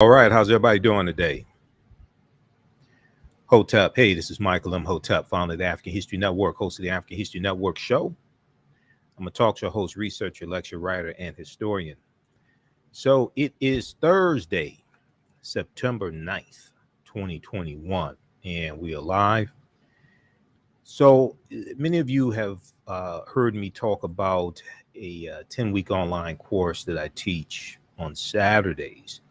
All right, how's everybody doing today? Hotep, hey, this is Michael Imhotep, founder of the African History Network, host of the African History Network show. I'm a talk show host, researcher, lecturer, writer, and historian. So it is Thursday, September 9th, 2021, and we are live. So many of you have heard me talk about a 10-week online course that I teach on Saturdays.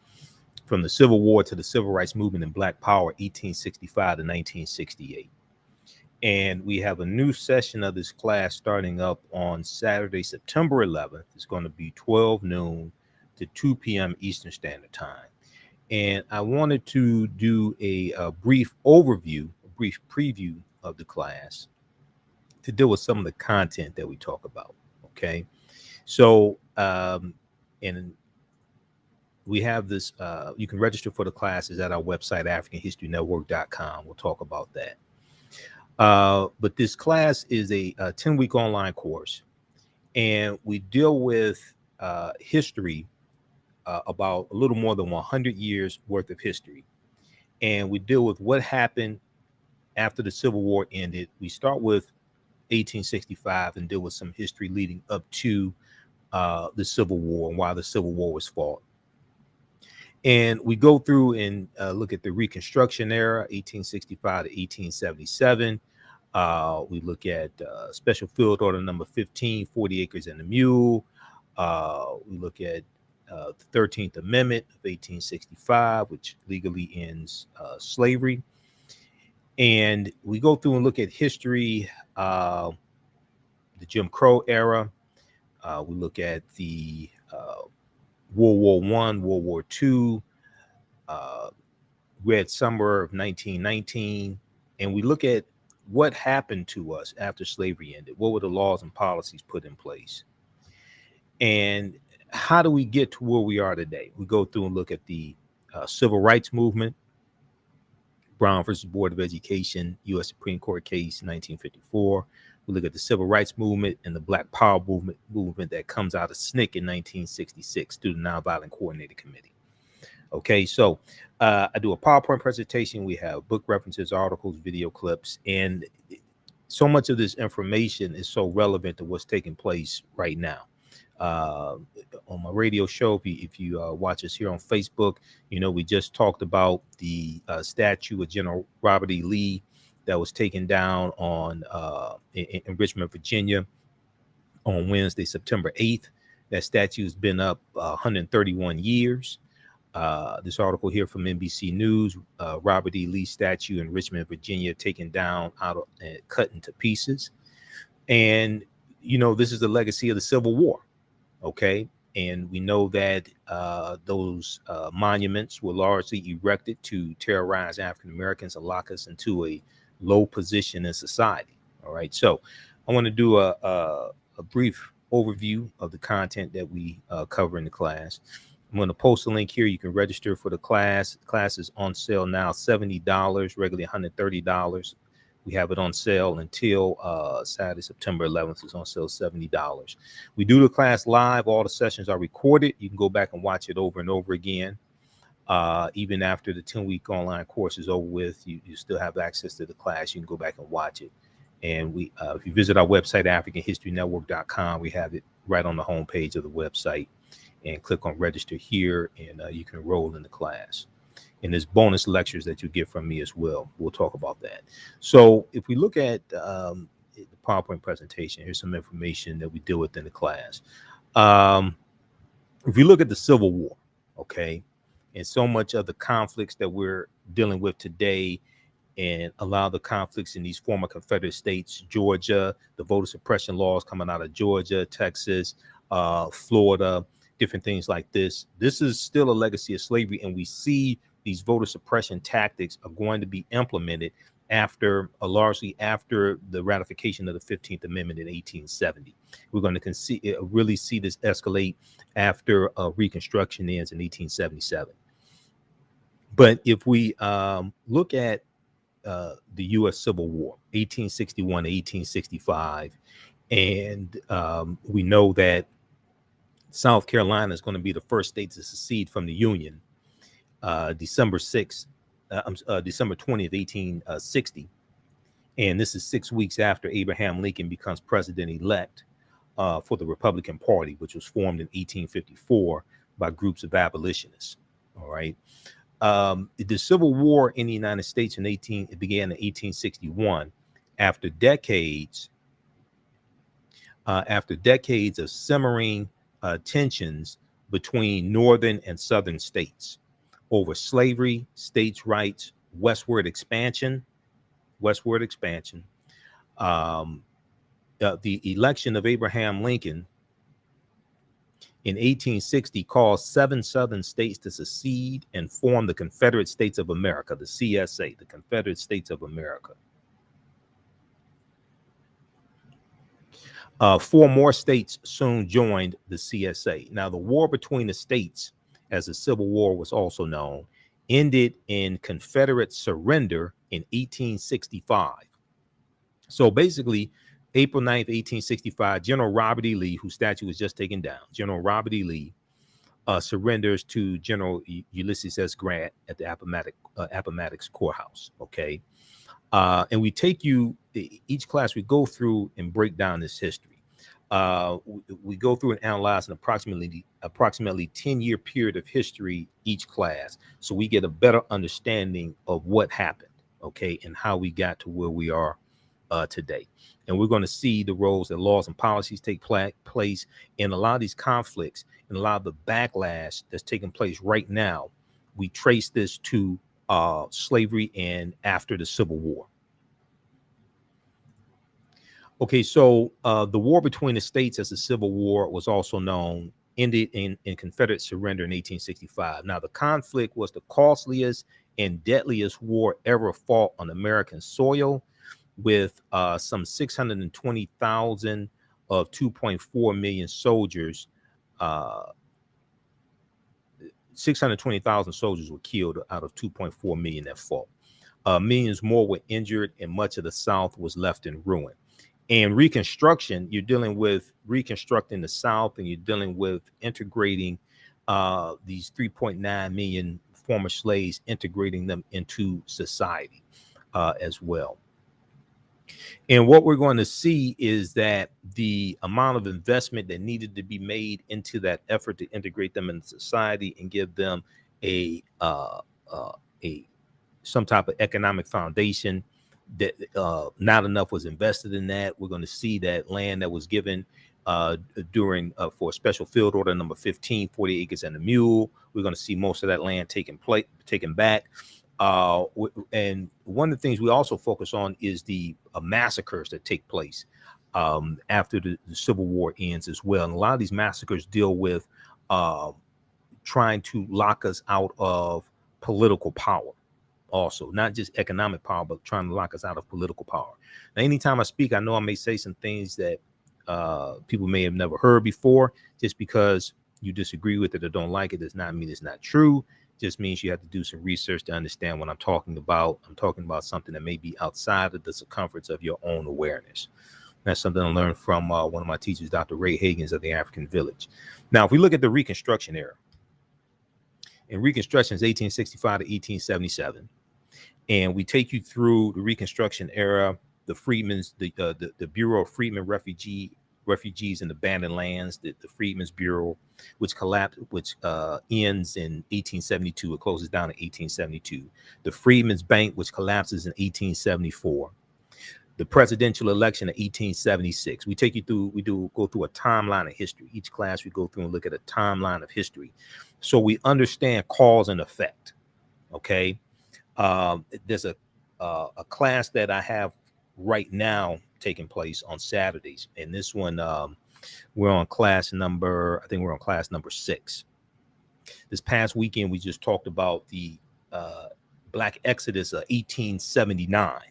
From the Civil War to the Civil Rights Movement and Black Power, 1865 to 1968. And we have a new session of this class starting up on Saturday, September 11th. It's going to be 12 noon to 2 p.m. Eastern Standard Time. And I wanted to do a brief overview, a brief preview of the class to deal with some of the content that we talk about. Okay. So, and we have this, you can register for the classes at our website, AfricanHistoryNetwork.com. We'll talk about that. But this class is a 10-week online course, and we deal with history, about a little more than 100 years worth of history. And we deal with what happened after the Civil War ended. We start with 1865 and deal with some history leading up to the Civil War and why the Civil War was fought. And we go through and look at the Reconstruction Era, 1865 to 1877. We look at Special Field Order number 15, 40 acres and a mule. We look at the 13th Amendment of 1865, which legally ends slavery. And we go through and look at history, the Jim Crow era. We look at the World War I, World War II, Red Summer of 1919, and we look at what happened to us after slavery ended. What were the laws and policies put in place? And how do we get to where we are today? We go through and look at the Civil Rights Movement, Brown versus Board of Education, U.S. Supreme Court case, 1954. We look at the Civil Rights Movement and the Black Power movement that comes out of SNCC in 1966 through the Nonviolent Coordinating Committee. Okay, so I do a PowerPoint presentation. We have book references, articles, video clips, and so much of this information is so relevant to what's taking place right now. On my radio show, if you watch us here on Facebook, you know, we just talked about the statue of General Robert E. Lee that was taken down on in Richmond, Virginia on Wednesday, September 8th. That statue has been up 131 years. This article here from NBC News, Robert E. Lee statue in Richmond, Virginia, taken down, cut into pieces. And, you know, this is the legacy of the Civil War. Okay. And we know that those monuments were largely erected to terrorize African Americans and lock us into a low position in society. All right. So I want to do a brief overview of the content that we cover in the class. I'm going to post a link here. You can register for the class. The class is on sale now, $70, regularly $130. We have it on sale until Saturday, September 11th. It's on sale $70. We do the class live. All the sessions are recorded. You can go back and watch it over and over again. Even after the 10-week online course is over with, you still have access to the class. You can go back and watch it. And we, if you visit our website, AfricanHistoryNetwork.com, we have it right on the homepage of the website. And click on register here, and you can enroll in the class. And there's bonus lectures that you get from me as well. We'll talk about that. So if we look at the PowerPoint presentation, here's some information that we deal with in the class. If we look at the Civil War, okay, and so much of the conflicts that we're dealing with today, and a lot of the conflicts in these former Confederate states, Georgia, the voter suppression laws coming out of Georgia, Texas, Florida, different things like this. This is still a legacy of slavery, and we see these voter suppression tactics are going to be implemented after, largely after the ratification of the 15th Amendment in 1870. We're going to really see this escalate after Reconstruction ends in 1877. But if we look at the U.S. Civil War, 1861 to 1865, and we know that South Carolina is going to be the first state to secede from the Union. December 6th, December 20th, 1860. And this is 6 weeks after Abraham Lincoln becomes president-elect for the Republican Party, which was formed in 1854 by groups of abolitionists. All right. The Civil War in the United States it began in 1861 after decades of simmering tensions between northern and southern states over slavery, states' rights, westward expansion. The election of Abraham Lincoln in 1860 caused 7 southern states to secede and form the Confederate States of America, the CSA, the Confederate States of America. 4 more states soon joined the CSA. Now, the war between the states, as the Civil War was also known, ended in Confederate surrender in 1865. So basically, April 9th, 1865, General Robert E. Lee, whose statue was just taken down, General Robert E. Lee surrenders to General Ulysses S. Grant at the Appomattox Courthouse. Okay. And we take you, each class we go through and break down this history. We go through and analyze an approximately 10-year period of history each class, so we get a better understanding of what happened, okay, and how we got to where we are today. And we're going to see the roles that laws and policies take place in a lot of these conflicts and a lot of the backlash that's taking place right now. We trace this to slavery and after the Civil War. Okay, so the war between the states, as the Civil War was also known, ended in Confederate surrender in 1865. Now, the conflict was the costliest and deadliest war ever fought on American soil, with some 620,000 of 2.4 million soldiers. 620,000 soldiers were killed out of 2.4 million that fought. Millions more were injured, and much of the South was left in ruin. And Reconstruction, you're dealing with reconstructing the South, and you're dealing with integrating these 3.9 million former slaves, integrating them into society as well. And what we're going to see is that the amount of investment that needed to be made into that effort to integrate them into society and give them some type of economic foundation, that not enough was invested in that. We're going to see that land that was given during for special field order number 15, 40 acres and a mule. We're going to see most of that land taken back. And one of the things we also focus on is the massacres that take place after the Civil War ends as well. And a lot of these massacres deal with trying to lock us out of political power. Also, not just economic power, but trying to lock us out of political power. Now, anytime I speak, I know I may say some things that people may have never heard before. Just because you disagree with it or don't like it does not mean it's not true. Just means you have to do some research to understand what I'm talking about. I'm talking about something that may be outside of the circumference of your own awareness. That's something I learned from one of my teachers, Dr. Ray Hagins of the African Village. Now, if we look at the Reconstruction era, and Reconstruction is 1865 to 1877, and we take you through the Reconstruction era, the Freedmen's, the Bureau of Freedmen Refugees and Abandoned Lands, the Freedmen's Bureau, which ends in 1872. It closes down in 1872. The Freedmen's Bank, which collapses in 1874. The presidential election of 1876. We take you through, go through a timeline of history. Each class we go through and look at a timeline of history, so we understand cause and effect. Okay, there's a class that I have right now taking place on Saturdays, and this one we're on class number 6. This past weekend we just talked about the Black Exodus of 1879.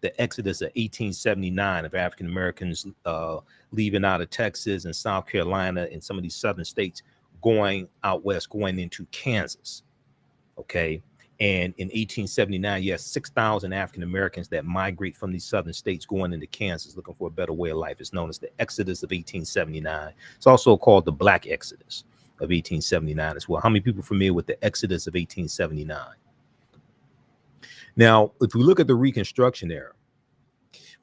The Exodus of 1879 of African Americans leaving out of Texas and South Carolina and some of these southern states, going out west, going into Kansas. Okay. And in 1879, you have 6,000 African Americans that migrate from these southern states going into Kansas looking for a better way of life. It's known as the Exodus of 1879. It's also called the Black Exodus. of 1879 as well. How many people are familiar with the Exodus of 1879? Now, if we look at the Reconstruction era,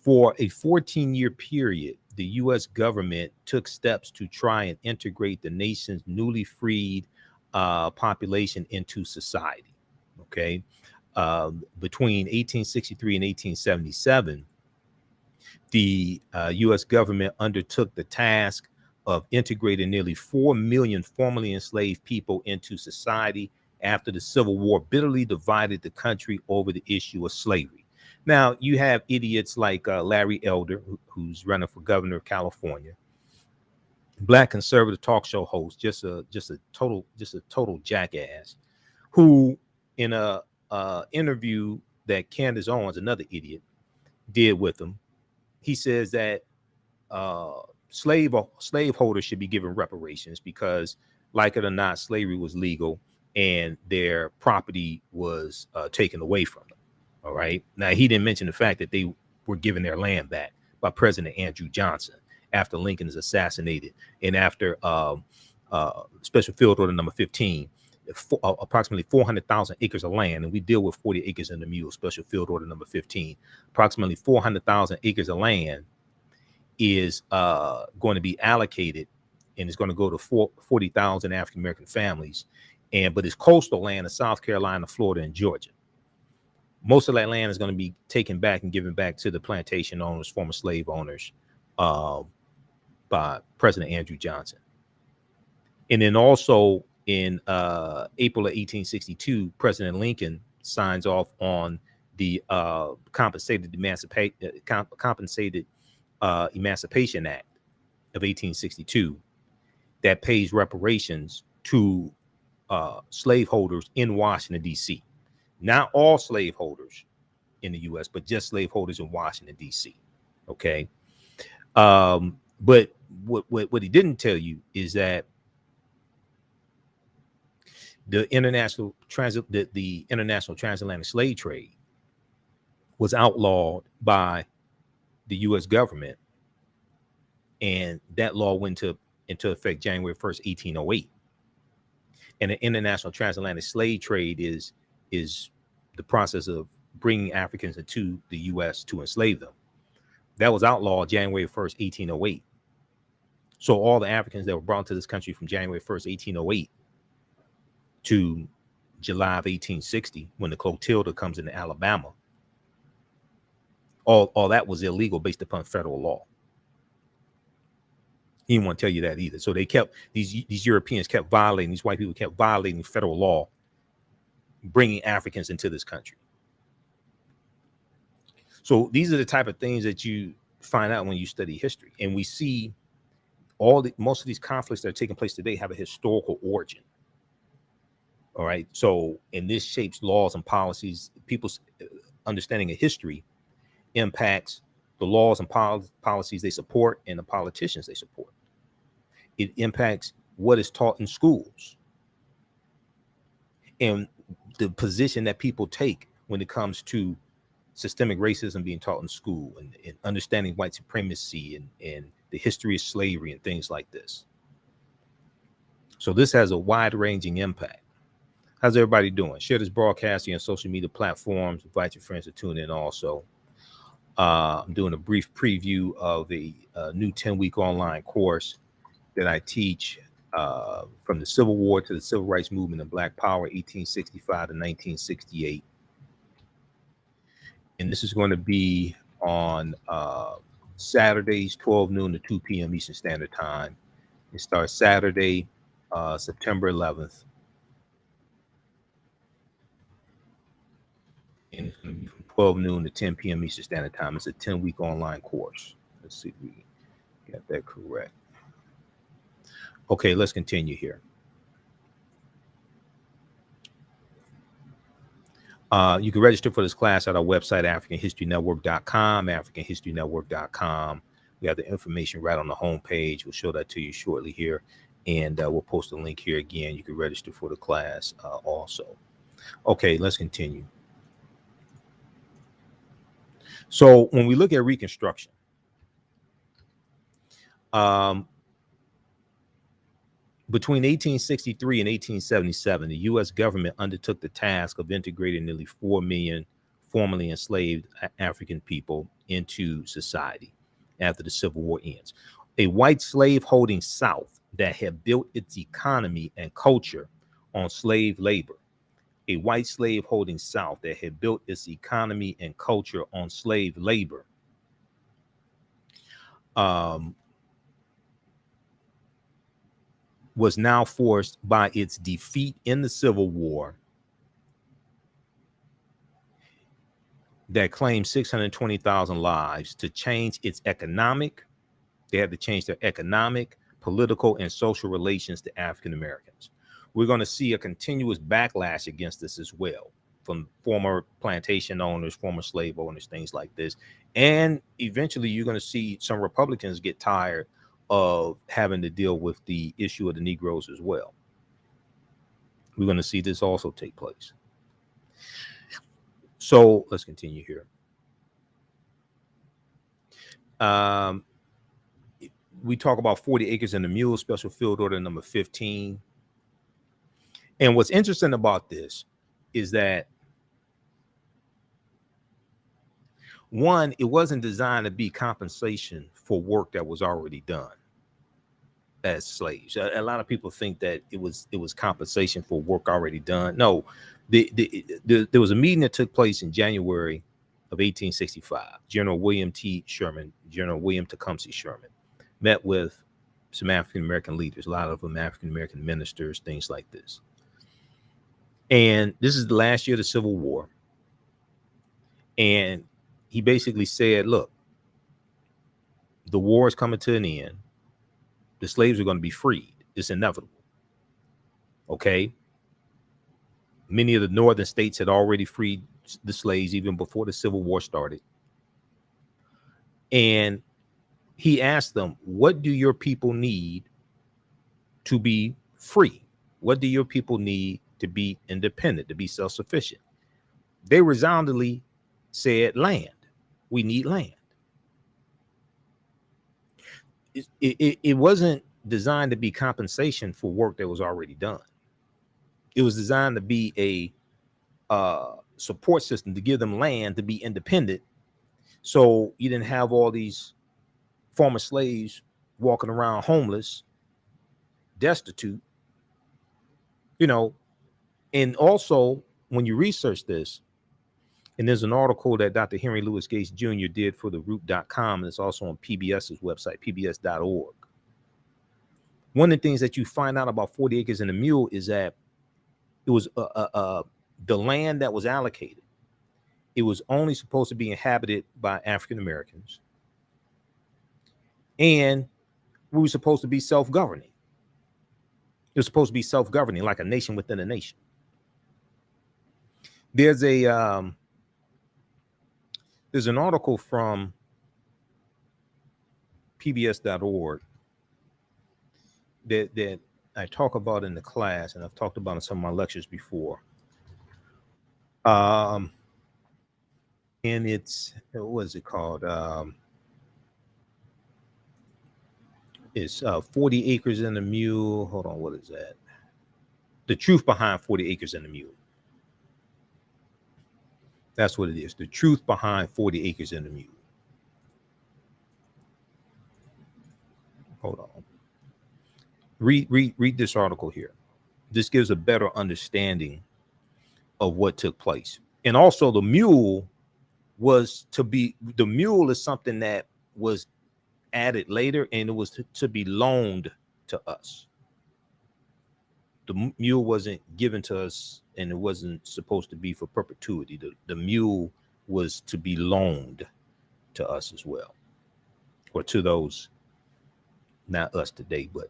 for a 14-year period, the U.S. government took steps to try and integrate the nation's newly freed population into society. Okay. Between 1863 and 1877, the U.S. government undertook the task of integrating nearly 4 million formerly enslaved people into society after the Civil War bitterly divided the country over the issue of slavery. Now, you have idiots like Larry Elder, who's running for governor of California, black conservative talk show host, just a total jackass, who in a interview that Candace Owens, another idiot, did with him, he says that slaveholders should be given reparations because, like it or not, slavery was legal and their property was taken away from them. All right. Now, he didn't mention the fact that they were given their land back by President Andrew Johnson after Lincoln is assassinated and after Special Field Order number 15, approximately 400,000 acres of land, and we deal with 40 acres in the Mule, Special Field Order number 15, approximately 400,000 acres of land is going to be allocated, and it's going to go to 40,000 African-American families, but it's coastal land in South Carolina, Florida, and Georgia. Most of that land is going to be taken back and given back to the plantation owners, former slave owners, by President Andrew Johnson. And then also in April of 1862, President Lincoln signs off on the Compensated Emancipation Act of 1862 that pays reparations to slaveholders in Washington, D.C. Not all slaveholders in the U.S., but just slaveholders in Washington, D.C. Okay. But what he didn't tell you is that the international transatlantic slave trade was outlawed by the U.S. government, and that law went into effect January 1st, 1808. And the international transatlantic slave trade is the process of bringing Africans into the U.S. to enslave them. That was outlawed January 1st, 1808. So all the Africans that were brought to this country from January 1st, 1808 to July of 1860, when the Clotilda comes into Alabama, all that was illegal based upon federal law. He didn't want to tell you that either. So they kept, these Europeans kept violating, these white people kept violating federal law, bringing Africans into this country. So these are the type of things that you find out when you study history. And we see most of these conflicts that are taking place today have a historical origin. All right. So, and this shapes laws and policies. People's understanding of history impacts the laws and policies they support and the politicians they support. It impacts what is taught in schools and the position that people take when it comes to systemic racism being taught in school and understanding white supremacy and the history of slavery and things like this. So this has a wide-ranging impact. How's everybody doing? Share this broadcast on social media platforms. Invite your friends to tune in also. I'm doing a brief preview of a new 10-week online course that I teach from the Civil War to the Civil Rights Movement and Black Power, 1865 to 1968. And this is going to be on Saturdays, 12 noon to 2 p.m. Eastern Standard Time. It starts Saturday, September 11th. And it's going to be from 12 noon to 10 p.m. Eastern Standard Time. It's a 10-week online course. Let's see if we got that correct. Okay, let's continue here. You can register for this class at our website, AfricanHistoryNetwork.com, AfricanHistoryNetwork.com. We have the information right on the homepage. We'll show that to you shortly here. And we'll post a link here again. You can register for the class also. Okay, let's continue. So when we look at Reconstruction, Between 1863 and 1877, the U.S. government undertook the task of integrating nearly 4 million formerly enslaved African people into society after the Civil War ends. A white slave-holding South that had built its economy and culture on slave labor. A white slave-holding South that had built its economy and culture on slave labor was now forced by its defeat in the Civil War that claimed 620,000 lives to change its economic. They had to change their economic, political, and social relations to African Americans. We're going to see a continuous backlash against this as well from former plantation owners, former slave owners, things like this. And eventually you're going to see some Republicans get tired of having to deal with the issue of the Negroes as well. We're going to see this also take place. So let's continue here. We talk about 40 acres and the Mule, special field order number 15. And what's interesting about this is that, one, it wasn't designed to be compensation for work that was already done as slaves. A lot of people think that it was compensation for work already done. No, there was a meeting that took place in January of 1865. General William Tecumseh Sherman met with some African American leaders, a lot of them African American ministers, things like this. And this is the last year of the Civil War. And he basically said, look, the war is coming to an end. The slaves are going to be freed. It's inevitable. Okay. Many of the northern states had already freed the slaves even before the Civil War started. And he asked them, what do your people need to be free? What do your people need to be independent, to be self-sufficient? They resoundingly said land. We need land. It wasn't designed to be compensation for work that was already done. It was designed to be a support system to give them land to be independent. So you didn't have all these former slaves walking around homeless, destitute, and also when you research this, and there's an article that Dr. Henry Louis Gates Jr. did for the root.com, and it's also on PBS's website, pbs.org. One of the things that you find out about 40 acres and a mule is that it was the land that was allocated. It was only supposed to be inhabited by African Americans. And we were supposed to be self-governing. It was supposed to be self-governing, like a nation within a nation. There's an article from pbs.org that I talk about in the class, and I've talked about in some of my lectures before. And it's, what is it called? It's 40 Acres and a Mule. Hold on, what is that? The Truth Behind 40 Acres and a Mule. That's what it is. The Truth Behind 40 Acres and a Mule. Hold on. Read this article here. This gives a better understanding of what took place. And also the mule is something that was added later, and it was to be loaned to us. The mule wasn't given to us, and it wasn't supposed to be for perpetuity. The mule was to be loaned to us as well, or to those, not us today, but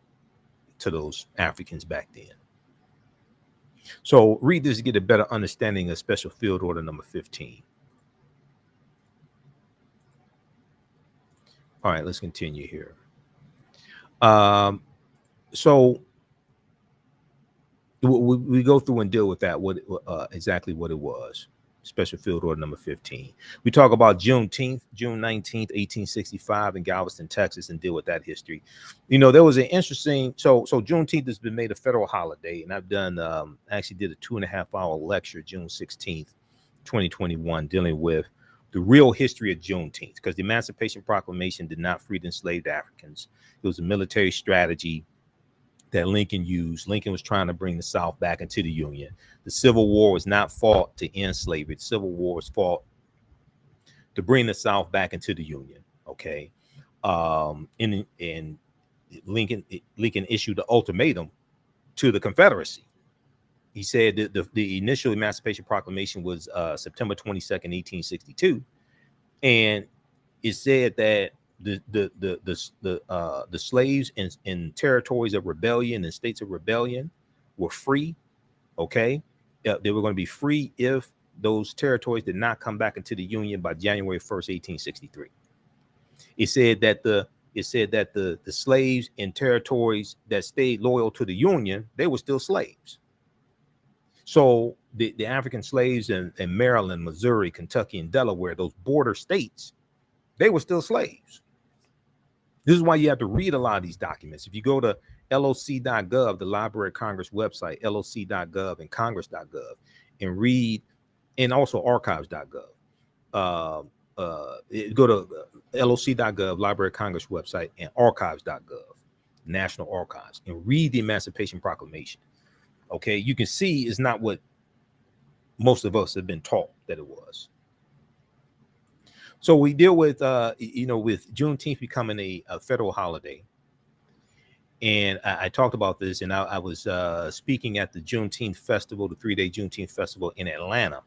to those Africans back then. So read this to get a better understanding of Special Field Order number 15. All right, let's continue here. So we go through and deal with that, exactly what it was. Special Field Order number 15. We talk about Juneteenth, June 19th, 1865 in Galveston, Texas, and deal with that history. There was an interesting, so Juneteenth has been made a federal holiday, and I've done, actually did a 2.5-hour lecture, June 16th, 2021, dealing with the real history of Juneteenth, because the Emancipation Proclamation did not free the enslaved Africans. It was a military strategy that Lincoln used. Lincoln was trying to bring the South back into the Union. The Civil War was not fought to end slavery. The Civil War was fought to bring the South back into the Union. Okay. And Lincoln issued the ultimatum to the Confederacy. He said that the initial Emancipation Proclamation was September 22nd, 1862. And it said that the slaves in territories of rebellion and states of rebellion were free. Okay, they were going to be free if those territories did not come back into the Union by January 1st, 1863. It said that the slaves in territories that stayed loyal to the Union, they were still slaves. So the African slaves in Maryland, Missouri, Kentucky, and Delaware, those border states, they were still slaves. This is why you have to read a lot of these documents. If you go to loc.gov, the Library of Congress website, loc.gov and congress.gov, and read, and also archives.gov. Go to loc.gov, Library of Congress website, and archives.gov, National Archives, and read the Emancipation Proclamation. Okay, you can see it's not what most of us have been taught that it was. So we deal with, with Juneteenth becoming a federal holiday. And I talked about this, and I was speaking at the Juneteenth Festival, the 3-day Juneteenth Festival in Atlanta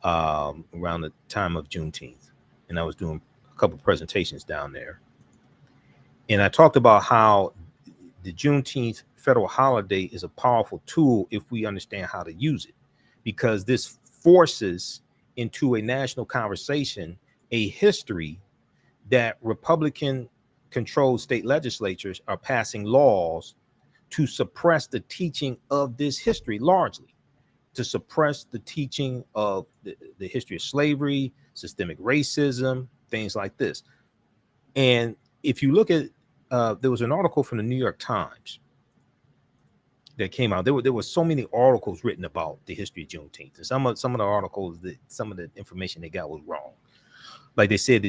around the time of Juneteenth. And I was doing a couple of presentations down there. And I talked about how the Juneteenth federal holiday is a powerful tool if we understand how to use it, because this forces into a national conversation a history that Republican controlled state legislatures are passing laws to suppress the teaching of this history, largely to suppress the teaching of the history of slavery, systemic racism, things like this. And if you look at, there was an article from the New York Times that came out. There were so many articles written about the history of Juneteenth. And some of the articles, some of the information they got was wrong. Like they said,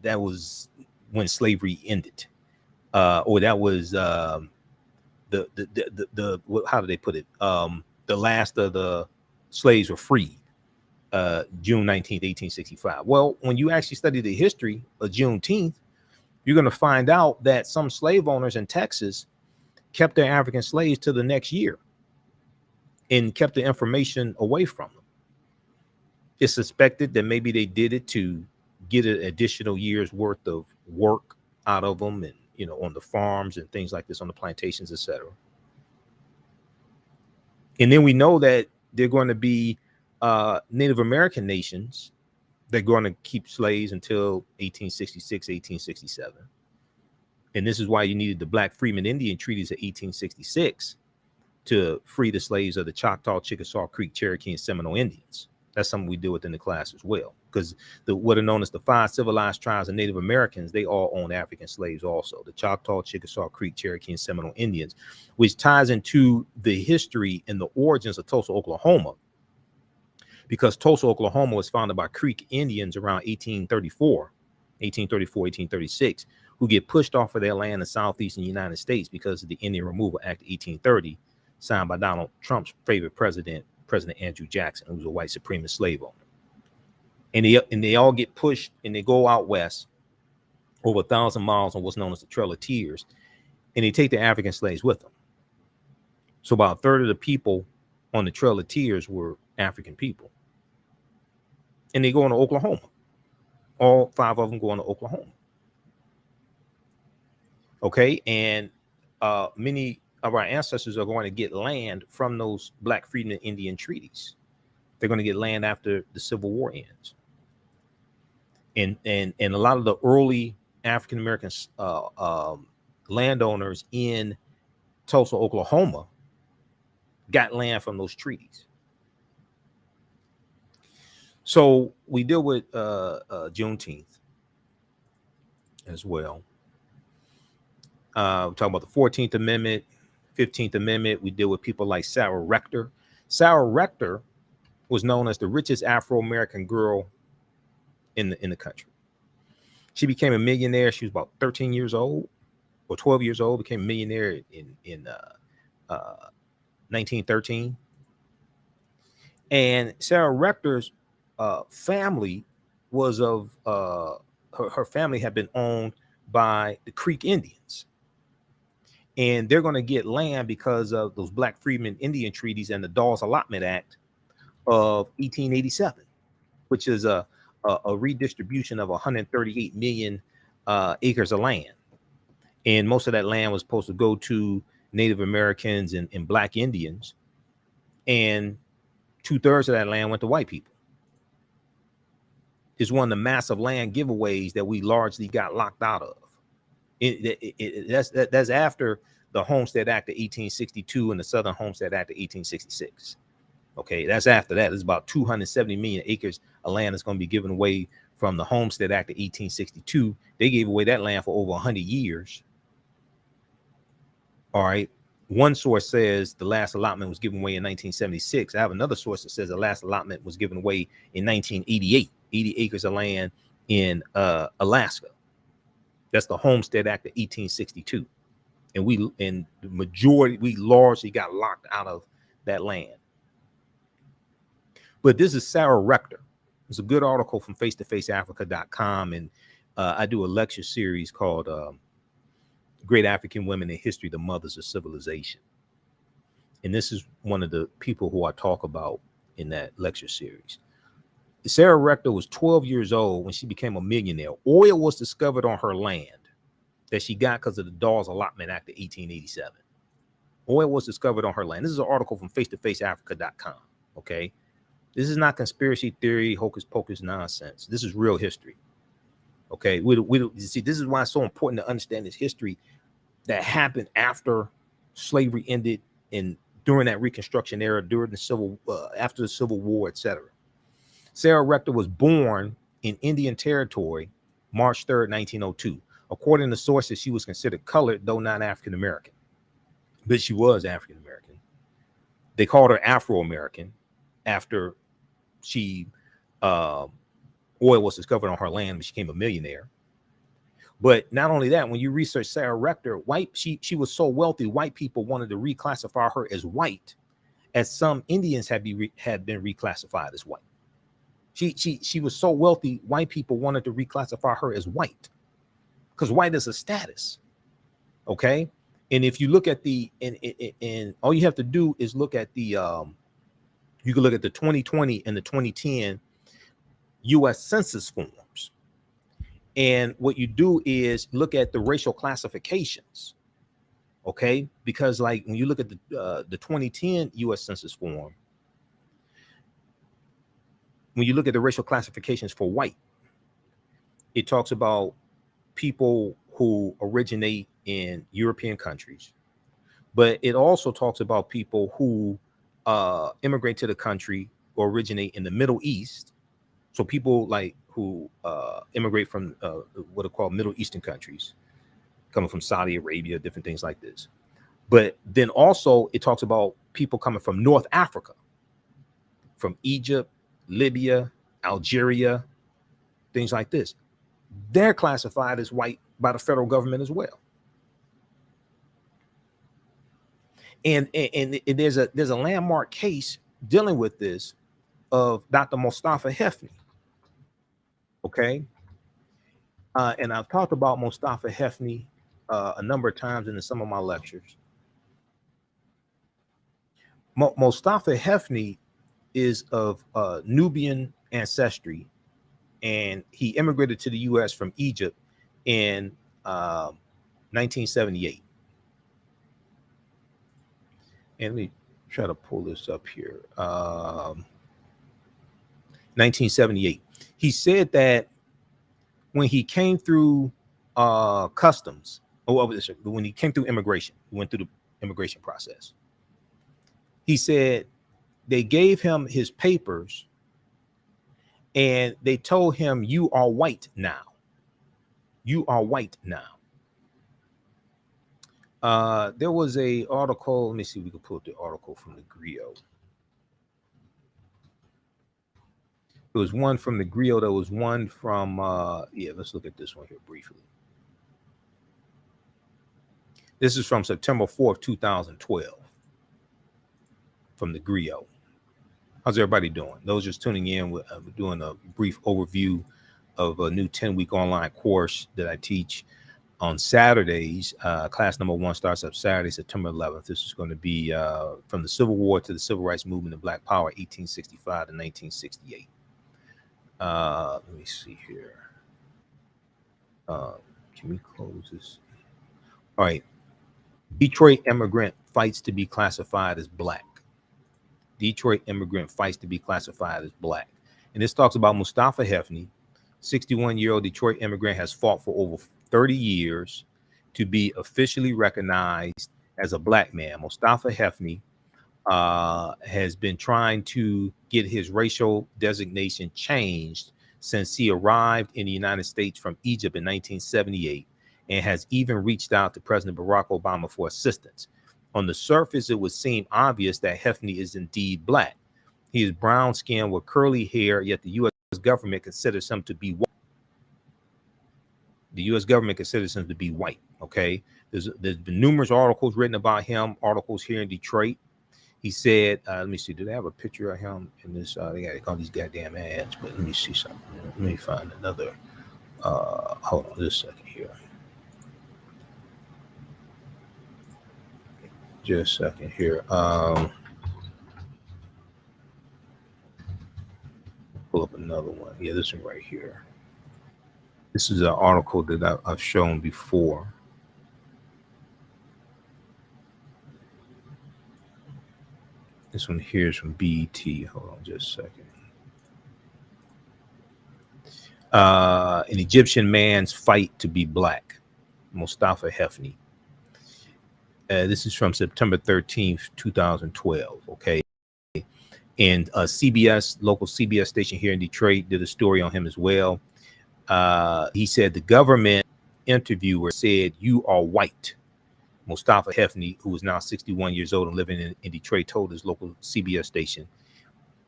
that was when slavery ended, or that was how do they put it? The last of the slaves were freed, June 19th, 1865. Well, when you actually study the history of Juneteenth, you're going to find out that some slave owners in Texas kept their African slaves to the next year and kept the information away from them. It's suspected that maybe they did it to get an additional year's worth of work out of them, and on the farms and things like this, on the plantations, etc. And then we know that they're going to be Native American nations. They're going to keep slaves until 1866, 1867. And this is why you needed the Black Freeman Indian treaties of 1866 to free the slaves of the Choctaw, Chickasaw, Creek, Cherokee, and Seminole Indians. That's something we deal with in the class as well, because what are known as the 5 civilized tribes of Native Americans, they all own African slaves also. The Choctaw, Chickasaw, Creek, Cherokee, and Seminole Indians, which ties into the history and the origins of Tulsa, Oklahoma, because Tulsa, Oklahoma was founded by Creek Indians around 1836, who get pushed off of their land in the southeastern United States because of the Indian Removal Act of 1830, signed by Donald Trump's favorite president, President Andrew Jackson, who was a white supremacist slave owner. And they all get pushed, and they go out west over 1,000 miles on what's known as the Trail of Tears, and they take the African slaves with them. So about a third of the people on the Trail of Tears were African people. And they go into Oklahoma. All 5 of them go into Oklahoma. Okay, and many of our ancestors are going to get land from those Black Freedmen Indian treaties. They're going to get land after the Civil War ends. And a lot of the early African American landowners in Tulsa, Oklahoma, got land from those treaties. So we deal with Juneteenth as well. We talk about the 14th Amendment, 15th Amendment. We deal with people like Sarah Rector. Sarah Rector was known as the richest Afro-American girl in the country. She became a millionaire. She was about 13 years old or 12 years old. Became a millionaire in 1913. And Sarah Rector's family was of her family had been owned by the Creek Indians, and they're going to get land because of those Black Freedmen Indian treaties and the Dawes Allotment Act of 1887, which is a redistribution of 138 million acres of land. And most of that land was supposed to go to Native Americans and Black Indians. And 2/3 of that land went to white people. It's one of the massive land giveaways that we largely got locked out of. That's after the Homestead Act of 1862 and the Southern Homestead Act of 1866. Okay, that's after that. It's about 270 million acres of land that's going to be given away from the Homestead Act of 1862. They gave away that land for over 100 years. All right. One source says the last allotment was given away in 1976. I have another source that says the last allotment was given away in 1988, 80 acres of land in Alaska. That's the Homestead Act of 1862. And we largely got locked out of that land. But this is Sarah Rector. It's a good article from face-to-faceafrica.com. And I do a lecture series called Great African Women in History, the Mothers of Civilization. And this is one of the people who I talk about in that lecture series. Sarah Rector was 12 years old when she became a millionaire. Oil was discovered on her land that she got because of the Dawes Allotment Act of 1887. Oil was discovered on her land. This is an article from face-to-faceafrica.com. Okay. This is not conspiracy theory, hocus pocus nonsense. This is real history. Okay. You see, this is why it's so important to understand this history that happened after slavery ended and during that Reconstruction era, during the after the Civil War, etc. Sarah Rector was born in Indian Territory, March 3rd, 1902. According to sources, she was considered colored, though not African American, but she was African American. They called her Afro-American after she oil was discovered on her land and she became a millionaire. But not only that, when you research Sarah Rector, she was so wealthy, white people wanted to reclassify her as white, as some Indians had been reclassified as white. She was so wealthy, white people wanted to reclassify her as white because white is a status. Okay. And if you look at and all you have to do is look at you can look at the 2020 and the 2010 US Census forms. And what you do is look at the racial classifications. Okay. Because like when you look at the 2010 US Census form, when you look at the racial classifications for white, it talks about people who originate in European countries, but it also talks about people who immigrate to the country or originate in the Middle East. So people like who immigrate from what are called Middle Eastern countries, coming from Saudi Arabia, different things like this. But then also it talks about people coming from North Africa, from Egypt, Libya, Algeria, things like this. They're classified as white by the federal government as well. And there's a landmark case dealing with this of Dr. Mustafa Hefny. Okay. And I've talked about Mustafa Hefny a number of times in some of my lectures. Mustafa Hefny is of Nubian ancestry, and he immigrated to the U.S. from Egypt in 1978. And let me try to pull this up here. 1978. He said that when he came through customs, when he came through immigration, he went through the immigration process. He said they gave him his papers And they told him, you are white now. You are white now. There was a article. Let me see if we can pull up the article from the Griot. There was one from the Griot. There was one from, yeah, let's look at this one here briefly. This is from September 4th, 2012, from the Griot. How's everybody doing? Those just tuning in, we're doing a brief overview of a new 10-week online course that I teach on Saturdays. Class number 1 starts up Saturday, September 11th. This is going to be from the Civil War to the Civil Rights Movement and Black Power, 1865 to 1968. Let me see here. Can we close this? All right. Detroit immigrant fights to be classified as black. Detroit immigrant fights to be classified as black. And this talks about Mustafa Hefny, 61-year-old Detroit immigrant, has fought for over 30 years to be officially recognized as a black man. Mustafa Hefny has been trying to get his racial designation changed since he arrived in the United States from Egypt in 1978, and has even reached out to President Barack Obama for assistance. On the surface, it would seem obvious that Hefny is indeed black. He is brown skinned with curly hair, yet the U.S. government considers him to be white. The U.S. government considers him to be white, okay? There's been numerous articles written about him, articles here in Detroit. He said, let me see, do they have a picture of him in this? They got all these goddamn ads, but let me see something. Let me find another. Hold on just a second here. Just a second here. Pull up another one. Yeah, this one right here. This is an article that I've shown before. This one here is from BET. Hold on just a second. An Egyptian man's fight to be black. Mustafa Hefny. This is from September 13th, 2012. Okay. And CBS, local CBS station here in Detroit, did a story on him as well. He said the government interviewer said, "You are white." Mustafa Hefny, who is now 61 years old and living in Detroit, told his local CBS station,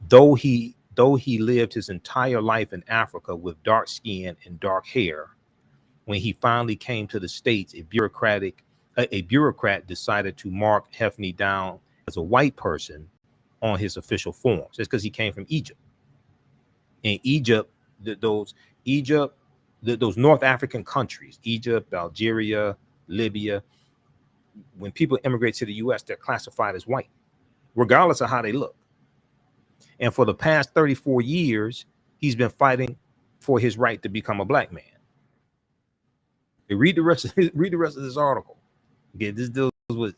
though he lived his entire life in Africa with dark skin and dark hair, when he finally came to the States, a bureaucrat decided to mark Hefny down as a white person on his official forms. That's because he came from Egypt. In Egypt, those North African countries, Egypt, Algeria, Libya, when people immigrate to the U.S., they're classified as white, regardless of how they look. And for the past 34 years, he's been fighting for his right to become a black man. Read the rest of this article. Okay, this deals with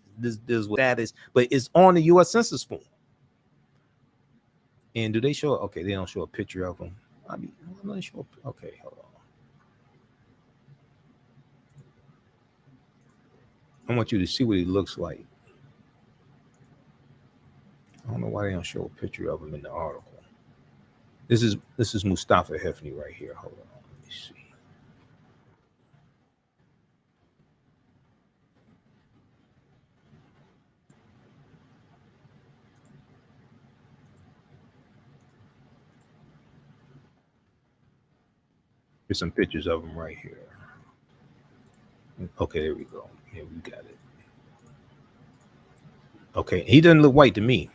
status, but it's on the U.S. Census form. And do they show? Okay, they don't show a picture of him. I mean, they show. Okay, hold on. I want you to see what he looks like. I don't know why they don't show a picture of him in the article. This is Mustafa Hefny right here. Hold on, let me see. There's some pictures of him right here. Okay, there we go. Yeah, we got it. Okay, he doesn't look white to me,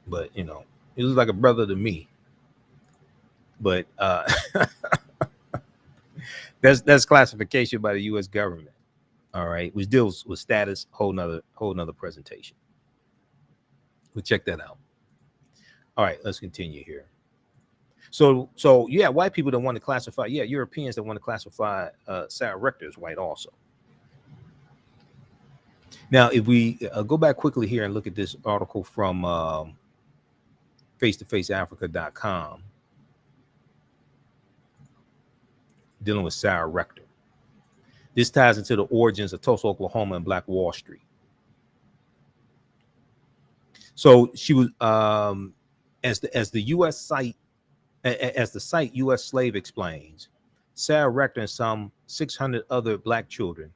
but you know, he looks like a brother to me. But that's classification by the U.S. government. All right, which deals with status. Whole nother presentation. We'll check that out. All right, let's continue here. So yeah, white people that want to classify, yeah, Europeans that want to classify Sarah Richter as white also. Now, if we go back quickly here and look at this article from face-to-faceafrica.com dealing with Sarah Richter. This ties into the origins of Tulsa, Oklahoma, and Black Wall Street. So she was, as the U.S. site As the site U.S. Slave explains, Sarah Rector and some 600 other black children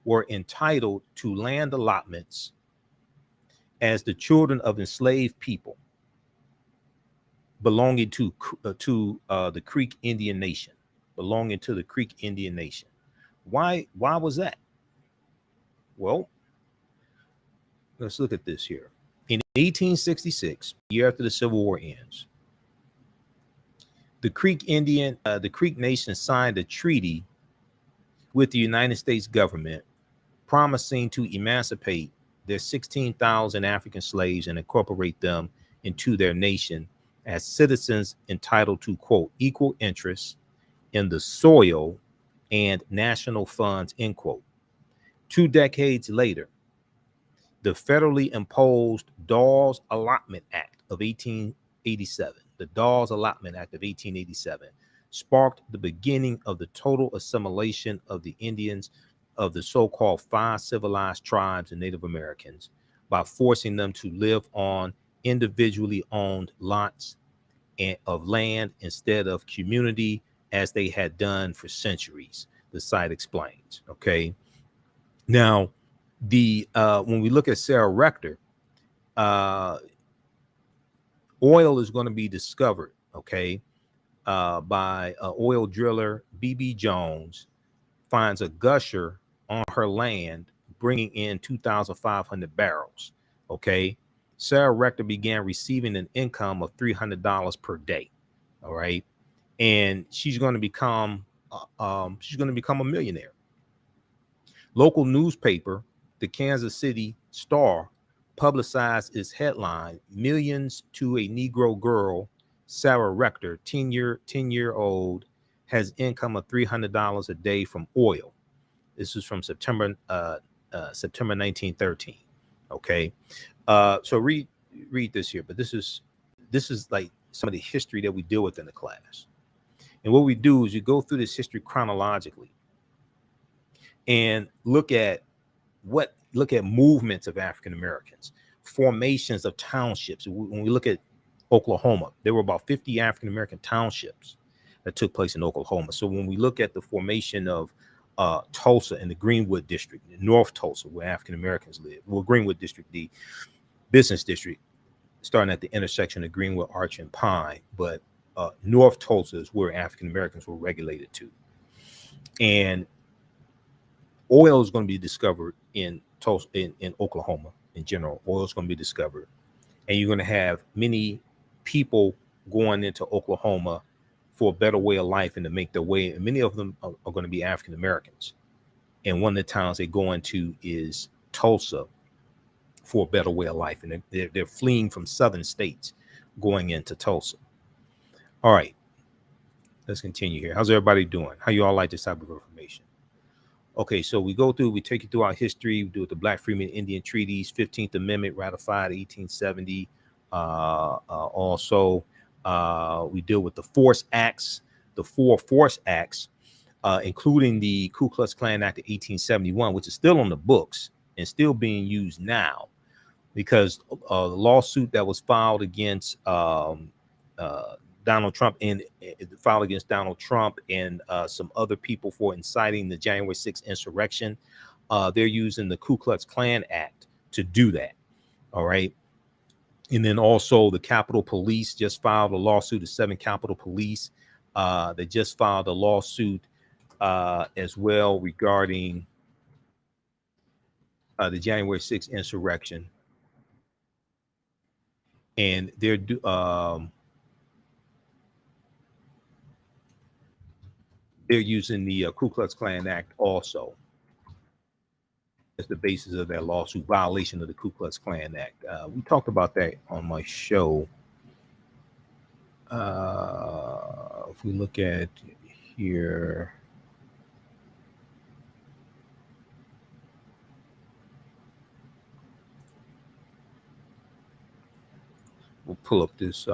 were entitled to land allotments as the children of enslaved people belonging to the Creek Indian Nation, belonging to the Creek Indian Nation. Why was that? Well, let's look at this here. In 1866, the year after the Civil War ends, the Creek Nation signed a treaty with the United States government promising to emancipate their 16,000 African slaves and incorporate them into their nation as citizens entitled to, quote, equal interest in the soil and national funds, end quote. 2 decades later, the federally imposed Dawes Allotment Act of 1887, the Dawes Allotment Act of 1887, sparked the beginning of the total assimilation of the Indians of the so-called 5 civilized tribes and Native Americans by forcing them to live on individually owned lots of land instead of community as they had done for centuries, the site explains. Okay. Now, when we look at Sarah Rector, oil is going to be discovered, okay, by oil driller B.B. Jones finds a gusher on her land, bringing in 2,500 barrels. Okay, Sarah Rector began receiving an income of $300 per day. All right, and she's going to become a millionaire. Local newspaper, the Kansas City Star, publicized its headline, "Millions to a Negro Girl, Sarah Rector, 10-year-old, has income of $300 a day from oil." This is from September 1913. Okay, so read this here, but this is like some of the history that we deal with in the class. And what we do is you go through this history chronologically and look at movements of African Americans, formations of townships. When we look at Oklahoma, there were about 50 African American townships that took place in Oklahoma. So when we look at the formation of Tulsa and the Greenwood district, North Tulsa, where African Americans live, well, Greenwood district, the business district, starting at the intersection of Greenwood, Arch, and Pine, but North Tulsa is where African Americans were regulated to. And oil is going to be discovered in Tulsa, in Oklahoma in general. Oil is going to be discovered, and you're going to have many people going into Oklahoma for a better way of life and to make their way. And many of them are going to be African Americans. And one of the towns they go into is Tulsa for a better way of life, and they're fleeing from southern states going into Tulsa. All right, let's continue here. How's everybody doing? How you all like this type of information? Okay, so we take you through our history. We do it the Black Freeman Indian Treaties, 15th Amendment ratified 1870. Also, we deal with the Force Acts, the 4 Force Acts, including the Ku Klux Klan Act of 1871, which is still on the books and still being used now, because the lawsuit that was filed against Donald Trump and filed against Donald Trump and some other people for inciting the January 6th insurrection. They're using the Ku Klux Klan Act to do that. All right. And then also the Capitol Police just filed a lawsuit, the 7 Capitol Police. They just filed a lawsuit as well regarding the January 6th insurrection. And they're using the Ku Klux Klan Act also as the basis of their lawsuit, violation of the Ku Klux Klan Act. We talked about that on my show. If we look at here, we'll pull up this.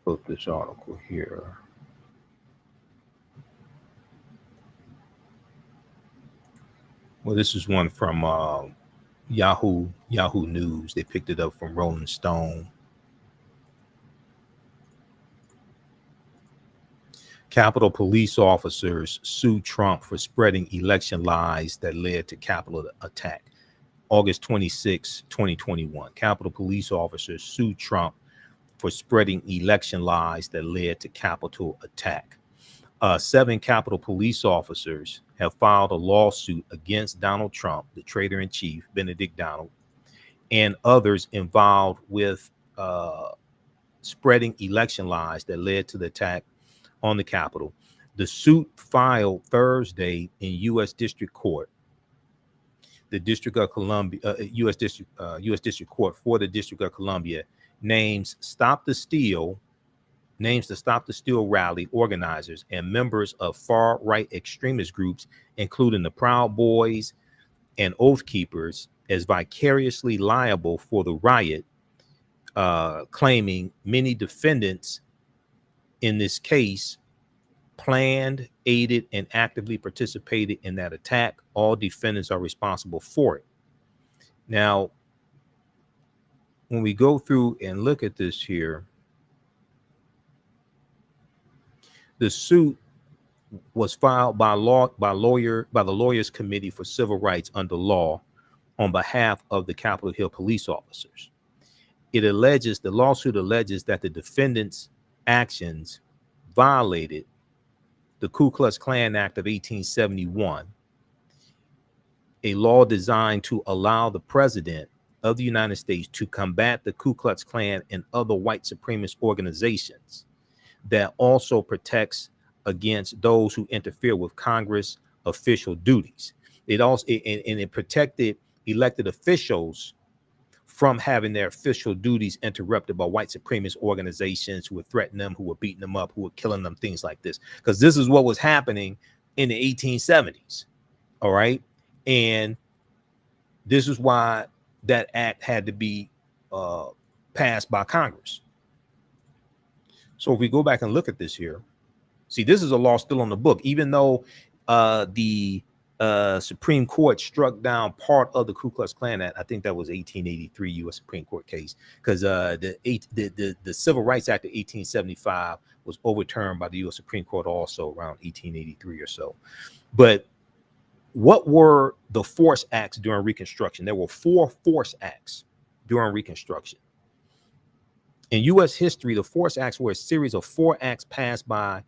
Pull up this article here. Well, this is one from Yahoo News. They picked it up from Rolling Stone. Capitol police officers sue Trump for spreading election lies that led to Capitol attack. August 26, 2021. Capitol police officers sue Trump for spreading election lies that led to Capitol attack. 7 Capitol police officers have filed a lawsuit against Donald Trump, the traitor-in-chief, Benedict Donald, and others involved with spreading election lies that led to the attack on the Capitol. The suit filed Thursday in U.S. District Court, the District of Columbia, U.S. District Court for the District of Columbia, names the Stop the Steal rally organizers and members of far-right extremist groups, including the Proud Boys and Oath Keepers, as vicariously liable for the riot, claiming many defendants in this case planned, aided, and actively participated in that attack. All defendants are responsible for it. Now, when we go through and look at this here, the suit was filed by the Lawyers Committee for Civil Rights under law on behalf of the Capitol Hill police officers. The lawsuit alleges that the defendants' actions violated the Ku Klux Klan Act of 1871, a law designed to allow the President of the United States to combat the Ku Klux Klan and other white supremacist organizations, that also protects against those who interfere with Congress official duties. It protected elected officials from having their official duties interrupted by white supremacist organizations who were threatening them, who were beating them up, who were killing them, things like this. Because this is what was happening in the 1870s. All right. And this is why that act had to be passed by Congress. So if we go back and look at this here, see, this is a law still on the book, even though the Supreme Court struck down part of the Ku Klux Klan Act. I think that was 1883 U.S. Supreme Court case, because the Civil Rights Act of 1875 was overturned by the U.S. Supreme Court also around 1883 or so. But what were the force acts during Reconstruction? There were 4 force acts during Reconstruction. In U.S. history, the force acts were a series of 4 acts passed by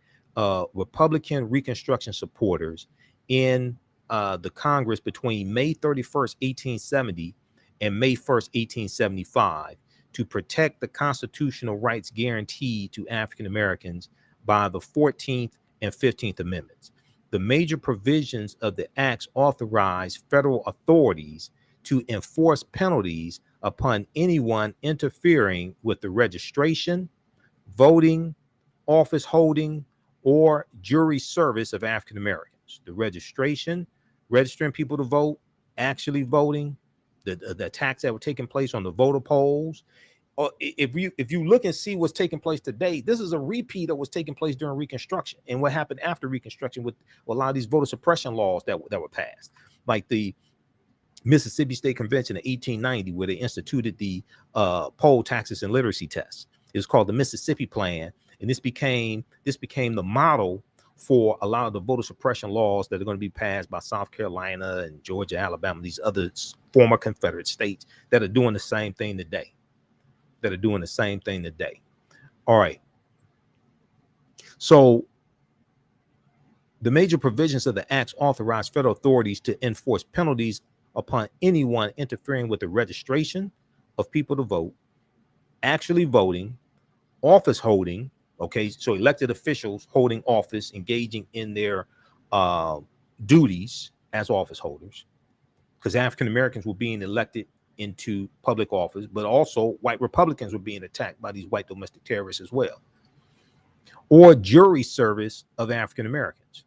Republican Reconstruction supporters in the Congress between May 31st, 1870 and May 1st, 1875 to protect the constitutional rights guaranteed to African Americans by the 14th and 15th Amendments. The major provisions of the acts authorize federal authorities to enforce penalties upon anyone interfering with the registration, voting, office holding, or jury service of African Americans. The registration, registering people to vote, actually voting, the attacks that were taking place on the voter polls. Or if you look and see what's taking place today, this is a repeat of what's taking place during Reconstruction and what happened after Reconstruction with a lot of these voter suppression laws that were passed, like the Mississippi State Convention in 1890, where they instituted the poll taxes and literacy tests. It was called the Mississippi Plan, and this became the model for a lot of the voter suppression laws that are going to be passed by South Carolina and Georgia, Alabama, these other former Confederate states that are doing the same thing today. All right. So the major provisions of the acts authorize federal authorities to enforce penalties upon anyone interfering with the registration of people to vote, actually voting, office holding. Okay, so elected officials holding office, engaging in their duties as office holders, because African Americans were being elected into public office, but also white Republicans were being attacked by these white domestic terrorists as well, or jury service of African Americans.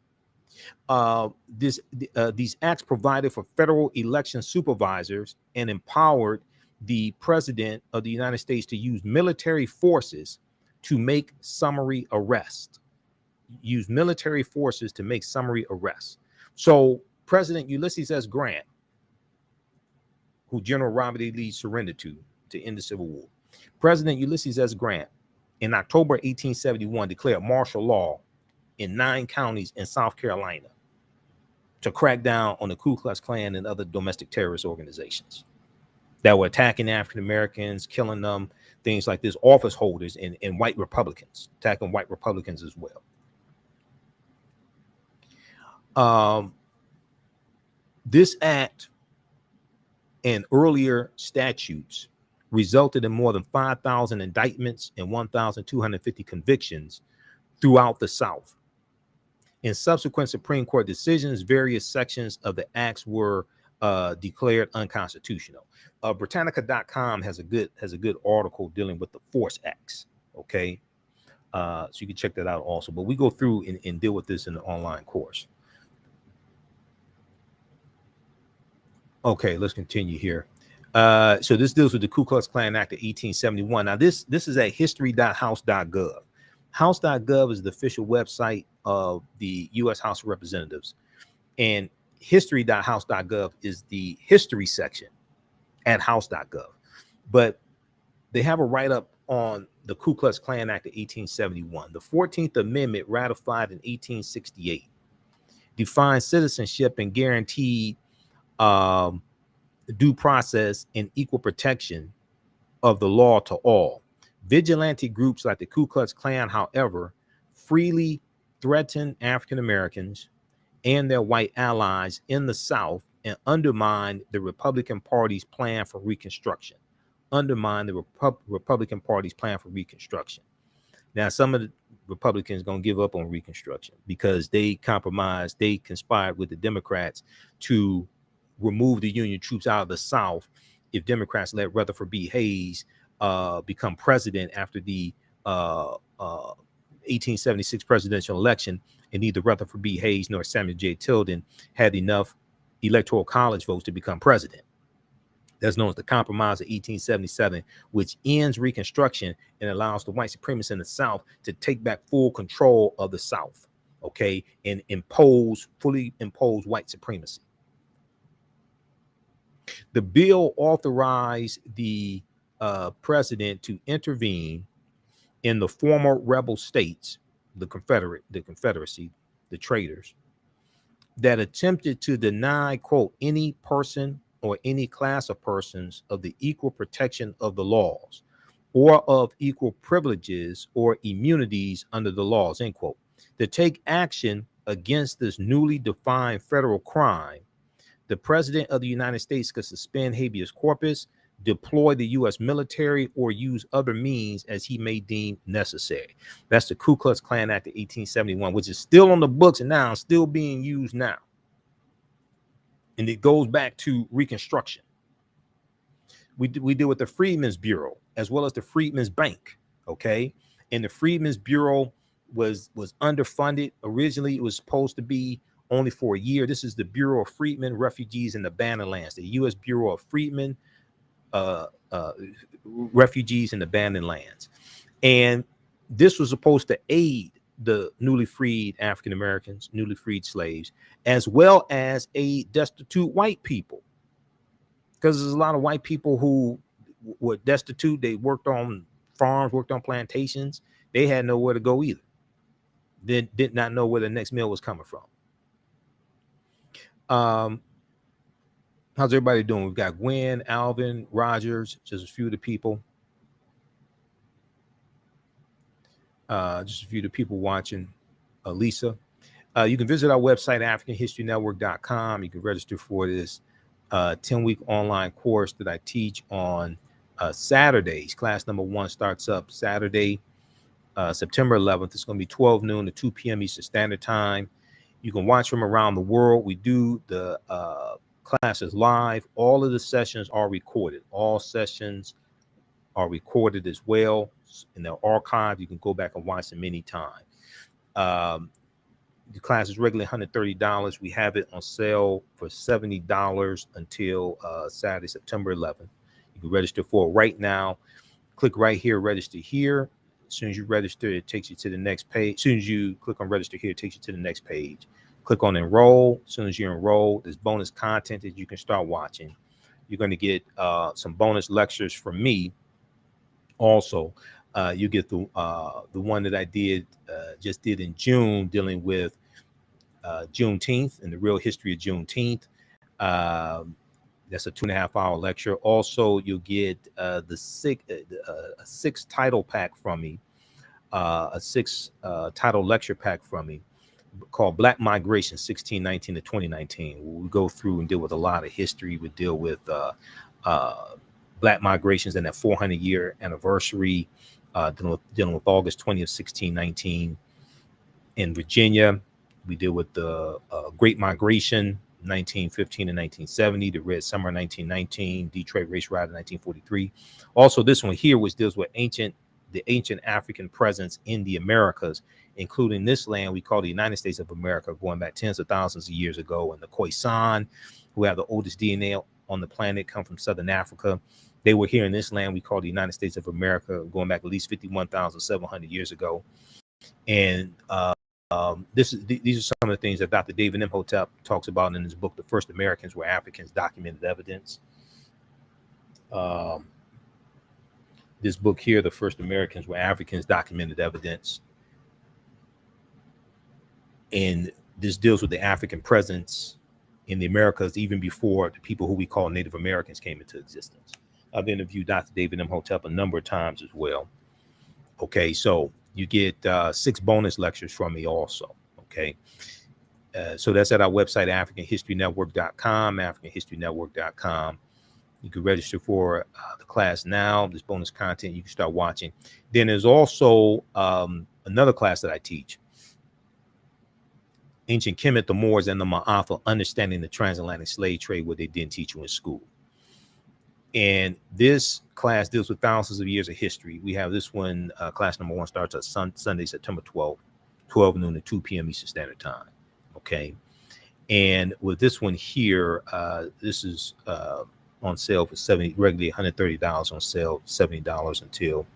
These acts provided for federal election supervisors and empowered the President of the United States to use military forces to make summary arrests. So President Ulysses S. Grant, who General Robert E. Lee surrendered to end the Civil War. President Ulysses S. Grant, in October 1871, declared martial law in 9 counties in South Carolina to crack down on the Ku Klux Klan and other domestic terrorist organizations that were attacking African Americans, killing them, things like this, office holders and white Republicans, attacking white Republicans as well. This act and earlier statutes resulted in more than 5,000 indictments and 1,250 convictions throughout the South. In subsequent Supreme Court decisions, various sections of the acts were declared unconstitutional. Britannica.com has a good article dealing with the Force Acts. Okay, so you can check that out also. But we go through and deal with this in the online course. Okay, let's continue here. So this deals with the Ku Klux Klan Act of 1871. Now this is at history.house.gov. House.gov is the official website of the U.S. House of Representatives, and history.house.gov is the history section at house.gov. But they have a write-up on the Ku Klux Klan Act of 1871. The 14th Amendment, ratified in 1868, defined citizenship and guaranteed due process and equal protection of the law to all. Vigilante groups like the Ku Klux Klan, however, freely threaten African Americans and their white allies in the South and undermine the Republican Party's plan for Reconstruction. Republican Party's plan for Reconstruction. Now, some of the Republicans going to give up on Reconstruction because they conspired with the Democrats to remove the Union troops out of the South if Democrats let Rutherford B. Hayes become president after the 1876 presidential election, and neither Rutherford B. Hayes nor Samuel J. Tilden had enough electoral college votes to become president. That's known as the Compromise of 1877, which ends Reconstruction and allows the white supremacists in the South to take back full control of the South, okay, and fully impose white supremacy. The bill authorized the president to intervene in the former rebel states, the Confederacy, the traitors, that attempted to deny, quote, any person or any class of persons of the equal protection of the laws or of equal privileges or immunities under the laws, end quote. To take action against this newly defined federal crime, the president of the United States could suspend habeas corpus, deploy the U.S. military, or use other means as he may deem necessary. That's the Ku Klux Klan Act of 1871, which is still on the books and now still being used now. And it goes back to Reconstruction. We deal with the Freedmen's Bureau as well as the Freedmen's Bank, okay? And the Freedmen's Bureau was underfunded. Originally, it was supposed to be only for a year. This is the Bureau of Freedmen, Refugees, and Abandoned Lands, the U.S. Bureau of Freedmen, Refugees, and Abandoned Lands. And this was supposed to aid the newly freed African Americans, newly freed slaves, as well as aid destitute white people. Because there's a lot of white people who were destitute. They worked on farms, worked on plantations. They had nowhere to go either. They did not know where the next meal was coming from. How's everybody doing? We've got Gwen, Alvin, Rogers, just a few of the people. Just a few of the people watching. Lisa. You can visit our website, AfricanHistoryNetwork.com. You can register for this 10-week online course that I teach on Saturdays. Class number 1 starts up Saturday, September 11th. It's going to be 12 noon to 2 p.m. Eastern Standard Time. You can watch from around the world. We do the classes live. All of the sessions are recorded. All sessions are recorded as well, and they're archived. You can go back and watch them anytime. The class is regularly $130. We have it on sale for $70 until Saturday, September 11th. You can register for it right now. Click right here, register here. As soon as you register, it takes you to the next page. As soon as you click on register here, it takes you to the next page. Click on enroll. As soon as you enroll, there's bonus content that you can start watching. You're going to get some bonus lectures from me. Also, you get the one that I just did in June, dealing with Juneteenth and the real history of Juneteenth. That's a 2.5-hour lecture. Also, you'll get a six title pack from me, a six title lecture pack from me called Black Migration 1619 to 2019. We go through and deal with a lot of history. We deal with Black migrations and that 400-year anniversary, dealing with August 20th, 1619 in Virginia. We deal with the Great Migration, 1915 and 1970, the Red Summer, 1919, Detroit Race Riot, 1943. Also, this one here, which deals with the ancient African presence in the Americas, including this land we call the United States of America, going back tens of thousands of years ago. And the Khoisan, who have the oldest DNA on the planet, come from Southern Africa. They were here in this land we call the United States of America, going back at least 51,700 years ago. And these are some of the things that Dr. David Imhotep talks about in his book, The First Americans Were Africans, Documented Evidence. This book here, The First Americans Were Africans, Documented Evidence. And this deals with the African presence in the Americas even before the people who we call Native Americans came into existence. I've interviewed Dr. David Imhotep a number of times as well. Okay, so you get 6 bonus lectures from me also. Okay, so that's at our website, AfricanHistoryNetwork.com, AfricanHistoryNetwork.com. You can register for the class now. There's bonus content you can start watching. Then there's also another class that I teach, Ancient Kemet, the Moors, and the Ma'afa, Understanding the Transatlantic Slave Trade, what they didn't teach you in school. And this class deals with thousands of years of history. We have this one, class number 1 starts at Sunday, September 12th, 12 noon to 2 p.m. Eastern Standard Time. Okay. And with this one here, this is on sale for regularly $130, on sale $70 until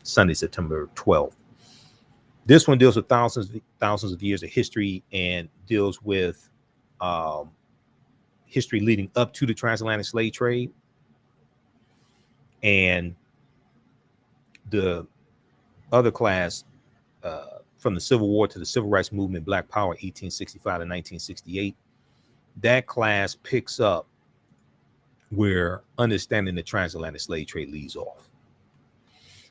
Sunday, September 12th. This one deals with thousands of years of history and deals with history leading up to the transatlantic slave trade. And the other class, from the Civil War to the Civil Rights Movement, Black Power, 1865 to 1968, that class picks up where Understanding the Transatlantic Slave Trade leaves off.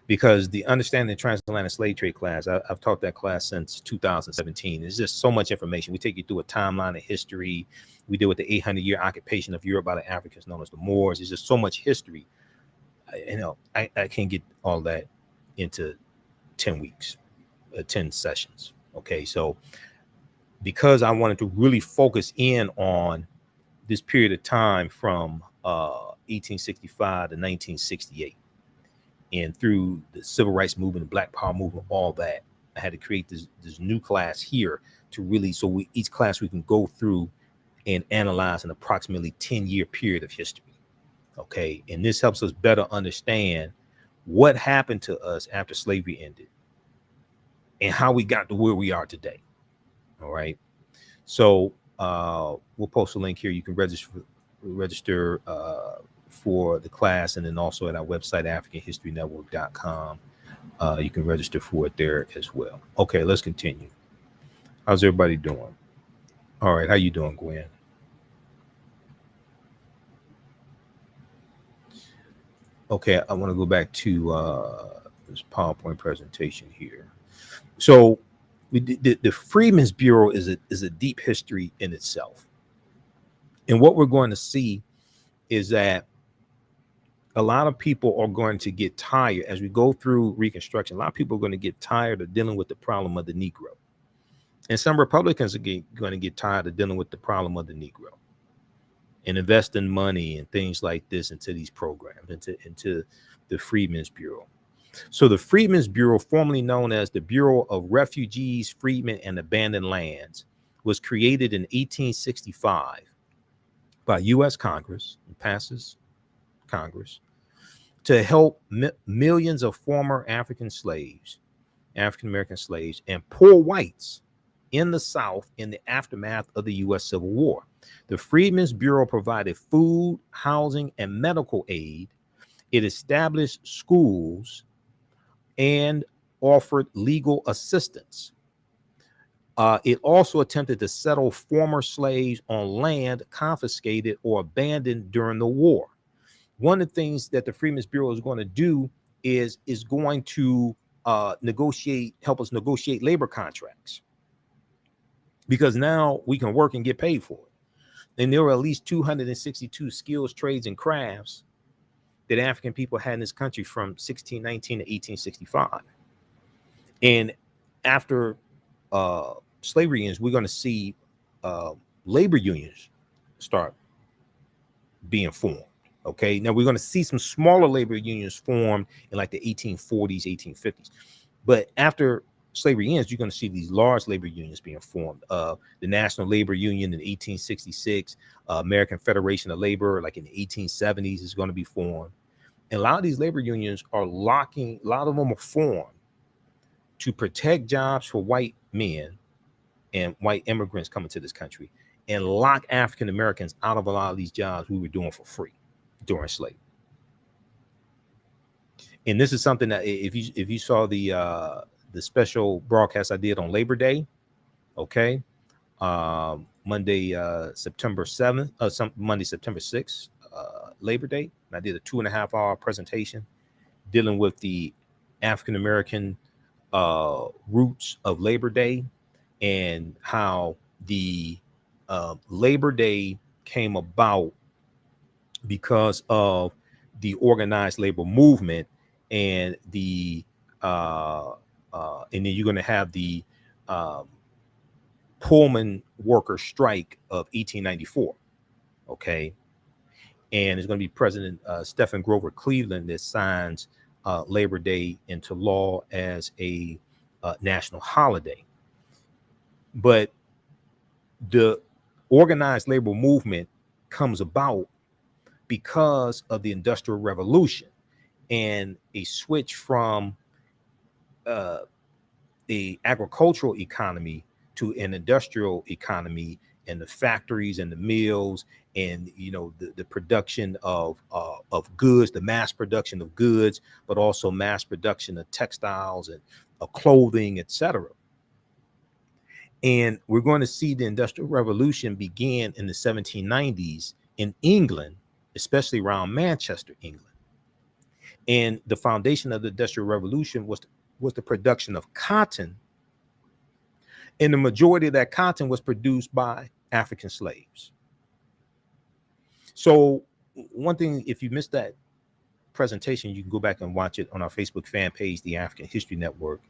Because the Understanding the Transatlantic Slave Trade class, I've taught that class since 2017. There's just so much information. We take you through a timeline of history. We deal with the 800-year occupation of Europe by the Africans known as the Moors. There's just so much history. I can't get all that into 10 weeks, 10 sessions. Okay, so because I wanted to really focus in on this period of time from 1865 to 1968 and through the Civil Rights Movement, the Black Power movement, all that, I had to create this new class here to really, so each class we can go through and analyze an approximately 10-year period of history. Okay, and this helps us better understand what happened to us after slavery ended and how we got to where we are today. All right, so we'll post a link here. You can register for the class, and then also at our website, AfricanHistoryNetwork.com. You can register for it there as well. Okay, let's continue. How's everybody doing? All right, how you doing, Gwen? Okay, I want to go back to this PowerPoint presentation here. So the Freedmen's Bureau is a deep history in itself. And what we're going to see is that a lot of people are going to get tired as we go through Reconstruction. A lot of people are going to get tired of dealing with the problem of the Negro. And some Republicans are going to get tired of dealing with the problem of the Negro and investing money and things like this into these programs, into the Freedmen's Bureau. So the Freedmen's Bureau, formerly known as the Bureau of Refugees, Freedmen, and Abandoned Lands, was created in 1865 by U.S. Congress, and passes Congress, to help millions of former African slaves, African-American slaves, and poor whites in the South in the aftermath of the U.S. Civil War. The Freedmen's Bureau provided food, housing, and medical aid. It established schools and offered legal assistance. It also attempted to settle former slaves on land confiscated or abandoned during the war. One of the things that the Freedmen's Bureau is going to do is going to help us negotiate labor contracts, because now we can work and get paid for it. And there were at least 262 skills, trades, and crafts that African people had in this country from 1619 to 1865. And after slavery ends, we're going to see labor unions start being formed. Okay, now we're going to see some smaller labor unions formed in like the 1840s, 1850s. But after slavery ends, you're going to see these large labor unions being formed. The National Labor Union in 1866, American Federation of Labor, like in the 1870s, is going to be formed. And a lot of these labor unions are a lot of them are formed to protect jobs for white men and white immigrants coming to this country, and lock African Americans out of a lot of these jobs we were doing for free during slavery. And this is something that if you saw the special broadcast I did on Labor Day, okay, Monday September 7th, Monday September 6th, Labor Day, and I did a 2.5-hour presentation dealing with the African American roots of Labor Day, and how the Labor Day came about because of the organized labor movement, and the and then you're going to have the Pullman worker strike of 1894. Okay, and it's going to be President Stephen Grover Cleveland that signs Labor Day into law as a national holiday. But the organized labor movement comes about because of the Industrial Revolution and a switch from a agricultural economy to an industrial economy, and the factories and the mills, and the production of goods, the mass production of goods, but also mass production of textiles and of clothing, etc. And we're going to see the Industrial Revolution begin in the 1790s in England, especially around Manchester, England. And the foundation of the Industrial Revolution was the production of cotton. And the majority of that cotton was produced by African slaves. So one thing, if you missed that presentation, you can go back and watch it on our Facebook fan page, the African History Network,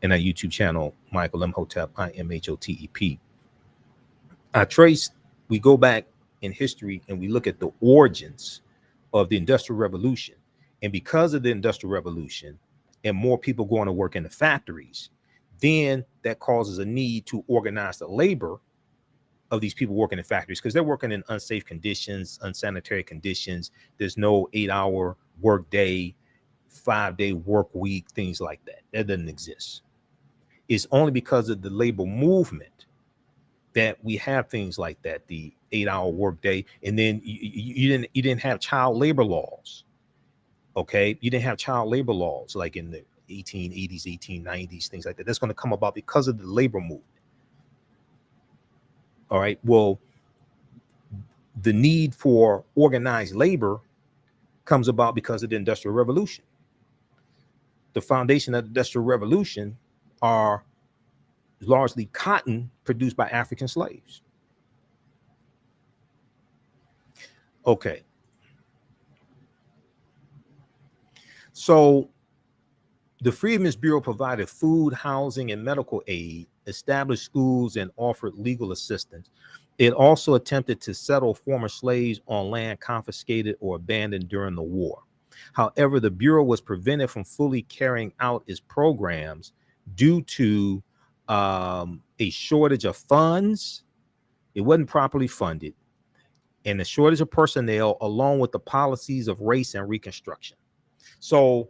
and our YouTube channel, Michael Imhotep, Imhotep. We go back in history and we look at the origins of the Industrial Revolution. And because of the Industrial Revolution and more people going to work in the factories, then that causes a need to organize the labor of these people working in factories, because they're working in unsafe conditions, unsanitary conditions. There's no 8-hour work day, 5-day work week, things like that. That doesn't exist. It's only because of the labor movement that we have things like that, the 8-hour workday. And then you didn't have child labor laws. Okay, you didn't have child labor laws like in the 1880s, 1890s, things like that. That's going to come about because of the labor movement. All right. Well, the need for organized labor comes about because of the Industrial Revolution. The foundation of the Industrial Revolution are largely cotton produced by African slaves. Okay. So the Freedmen's Bureau provided food, housing, and medical aid, established schools, and offered legal assistance. It also attempted to settle former slaves on land confiscated or abandoned during the war. However, the Bureau was prevented from fully carrying out its programs due to a shortage of funds. It wasn't properly funded, and a shortage of personnel, along with the policies of race and Reconstruction. So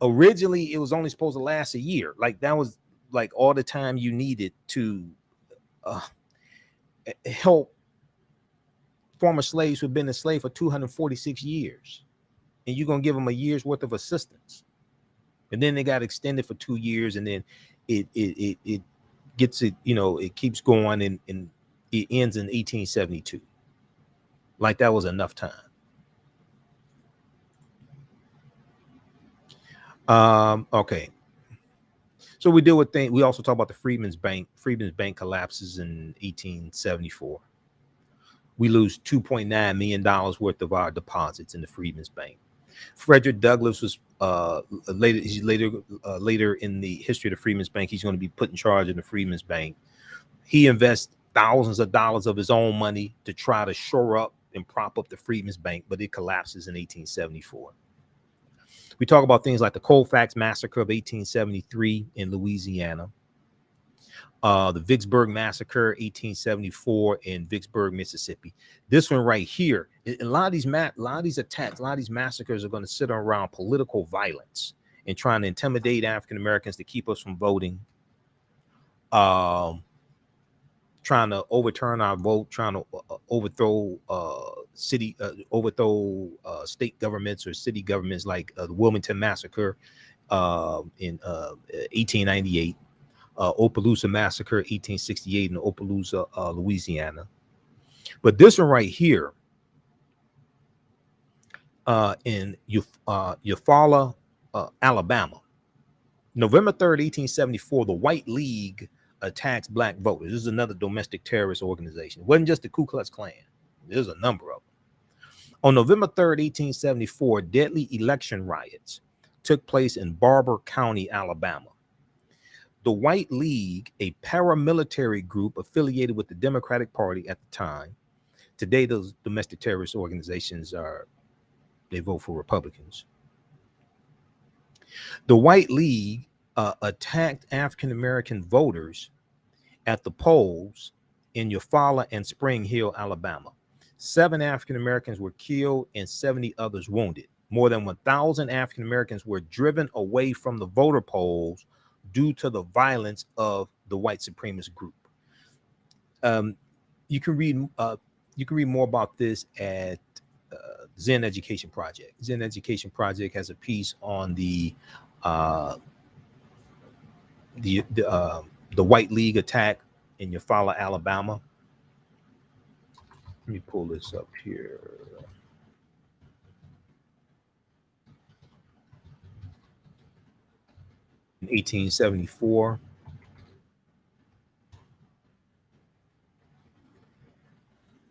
originally it was only supposed to last a year. Like that was like all the time you needed to help former slaves who've been enslaved for 246 years, and you're gonna give them a year's worth of assistance, and then they got extended for 2 years, and then it gets it, you know, it keeps going, and it ends in 1872. Like that was enough time. Okay. So we deal with things. We also talk about the Freedmen's Bank. Freedmen's Bank collapses in 1874. We lose $2.9 million worth of our deposits in the Freedmen's Bank. Frederick Douglass was later in the history of the Freedmen's Bank. He's going to be put in charge of the Freedmen's Bank. He invests thousands of dollars of his own money to try to shore up and prop up the Freedmen's Bank, but it collapses in 1874. We talk about things like the Colfax Massacre of 1873 in Louisiana, the Vicksburg Massacre, 1874 in Vicksburg, Mississippi. This one right here, a lot of these attacks, a lot of these massacres are going to sit around political violence and trying to intimidate African Americans to keep us from voting, trying to overturn our vote, trying to overthrow state governments or city governments, like the Wilmington Massacre in 1898. Opelousas Massacre, 1868 in Opelousas, Louisiana. But this one right here in Eufaula, Alabama, November 3rd, 1874, the White League attacks black voters. This is another domestic terrorist organization. It wasn't just the Ku Klux Klan. There's a number of them. On November 3rd, 1874, deadly election riots took place in Barber County, Alabama. The White League, a paramilitary group affiliated with the Democratic Party at the time. Today, those domestic terrorist organizations they vote for Republicans. The White League attacked African-American voters at the polls in Eufaula and Spring Hill, Alabama. 7 African-Americans were killed and 70 others wounded. More than 1,000 African-Americans were driven away from the voter polls due to the violence of the white supremacist group. You can read more about this at Zen Education Project. Zen Education Project has a piece on the White League attack in Eufaula, Alabama. Let me pull this up here. In 1874.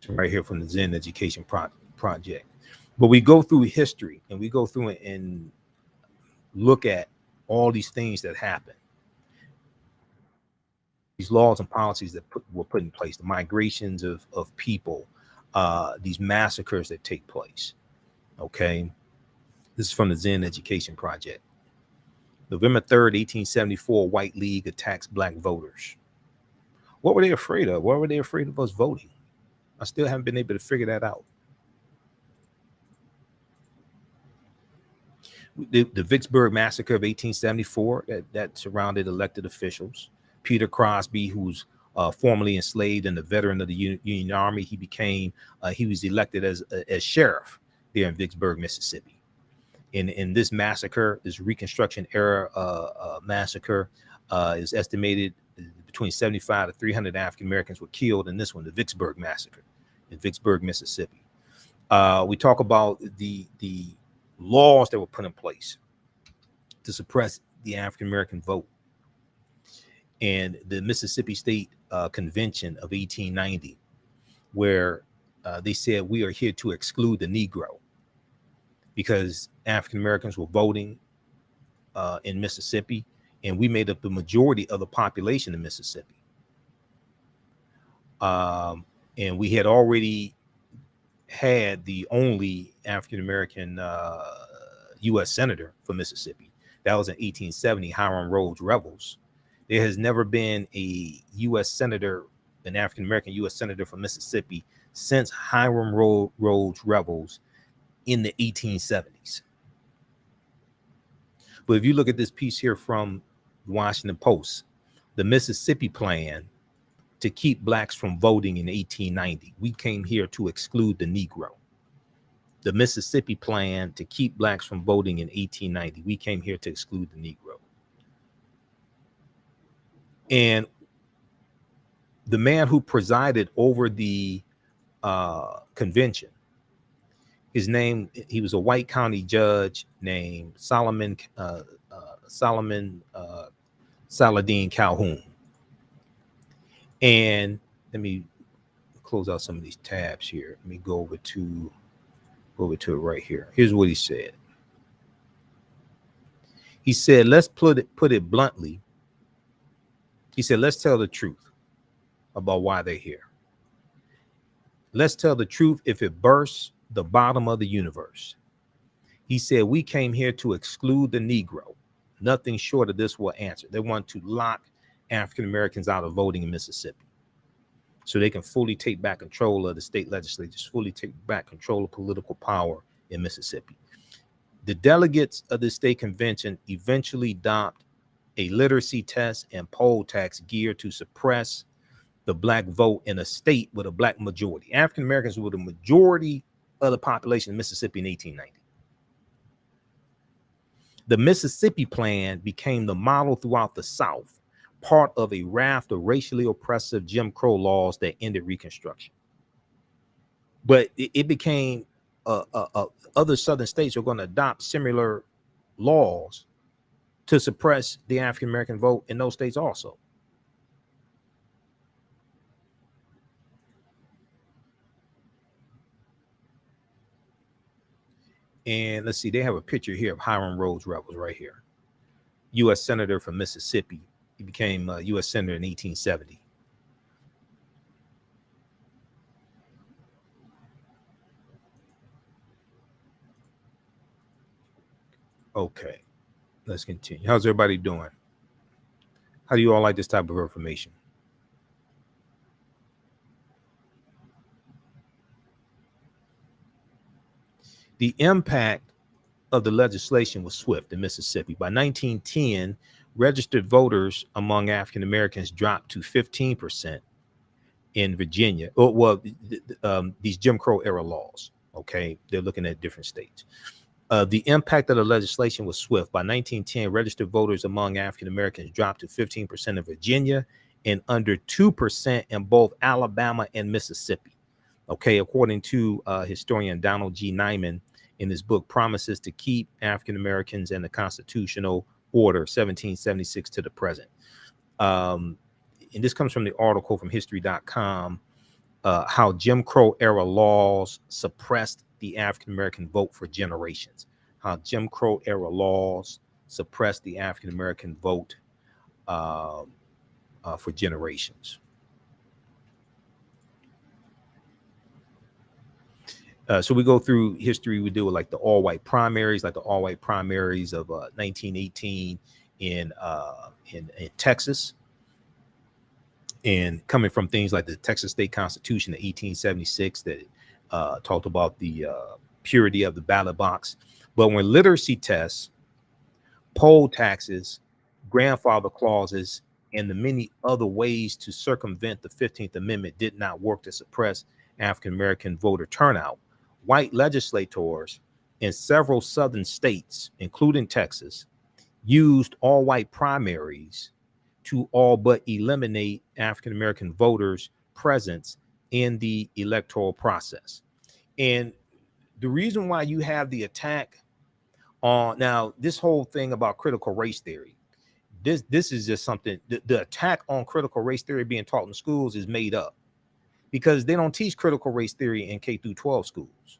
Right here from the Zen Education Project. But we go through history and we go through it and look at all these things that happen. These laws and policies that were put in place, the migrations of people, these massacres that take place. Okay. This is from the Zen Education Project. November 3rd, 1874, White League attacks black voters. What were they afraid of? Why were they afraid of us voting? I still haven't been able to figure that out. The Vicksburg Massacre of 1874, that surrounded elected officials. Peter Crosby, who's formerly enslaved and a veteran of the Union Army, he was elected as sheriff there in Vicksburg, Mississippi. In this massacre, this Reconstruction Era massacre, is estimated between 75 to 300 African Americans were killed in this one, the Vicksburg Massacre in Vicksburg, Mississippi. We talk about the laws that were put in place to suppress the African American vote, and the Mississippi State Convention of 1890, where they said we are here to exclude the Negro, because African Americans were voting in Mississippi, and we made up the majority of the population in Mississippi. And we had already had the only African American U.S. senator for Mississippi. That was in 1870, Hiram Rhodes Revels. There has never been a U.S. senator, an African American U.S. senator from Mississippi, since Hiram Rhodes Revels in the 1870s. But if you look at this piece here from the Washington Post, The Mississippi Plan to keep blacks from voting in 1890. We came here to exclude the Negro. The Mississippi Plan to keep blacks from voting in 1890. We came here to exclude the Negro. And the man who presided over the convention, his name, he was a white county judge named Saladin Calhoun. And let me close out some of these tabs here. Let me go over to it right here. Here's what he said. He said, let's put it bluntly. He said, let's tell the truth about why they're here. Let's tell the truth if it bursts the bottom of the universe. He said, we came here to exclude the Negro. Nothing short of this will answer. They want to lock African Americans out of voting in Mississippi so they can fully take back control of the state legislatures, fully take back control of political power in Mississippi. The delegates of the state convention eventually adopt a literacy test and poll tax geared to suppress the black vote in a state with a black majority. African Americans were the majority of the population in Mississippi in 1890. The Mississippi Plan became the model throughout the South, part of a raft of racially oppressive Jim Crow laws that ended Reconstruction. But it became other Southern states are going to adopt similar laws to suppress the African American vote in those states also. And let's see, they have a picture here of Hiram Rhodes Rebels right here. U.S. Senator from Mississippi. He became a U.S. Senator in 1870. Okay, let's continue. How's everybody doing? How do you all like this type of information? The impact of the legislation was swift in Mississippi. By 1910, registered voters among African Americans dropped to 15% in Virginia. These Jim Crow era laws, okay? They're looking at different states. The impact of the legislation was swift. By 1910, registered voters among African Americans dropped to 15% in Virginia and under 2% in both Alabama and Mississippi. Okay, according to historian Donald G. Nyman in his book, Promises to Keep African Americans and the Constitutional Order, 1776 to the present. And this comes from the article from history.com, how Jim Crow era laws suppressed the African American vote for generations. How Jim Crow era laws suppressed the African American vote for generations. So we go through history. We deal with like the all-white primaries, like the all-white primaries of 1918 in Texas, and coming from things like the Texas State Constitution of 1876 that talked about the purity of the ballot box. But when literacy tests, poll taxes, grandfather clauses, and the many other ways to circumvent the 15th Amendment did not work to suppress African American voter turnout, white legislators in several southern states, including Texas, used all white primaries to all but eliminate African American voters' presence in the electoral process. And the reason why you have the attack on now, this whole thing about critical race theory, this is just something, the attack on critical race theory being taught in schools is made up, because they don't teach critical race theory in K through 12 schools.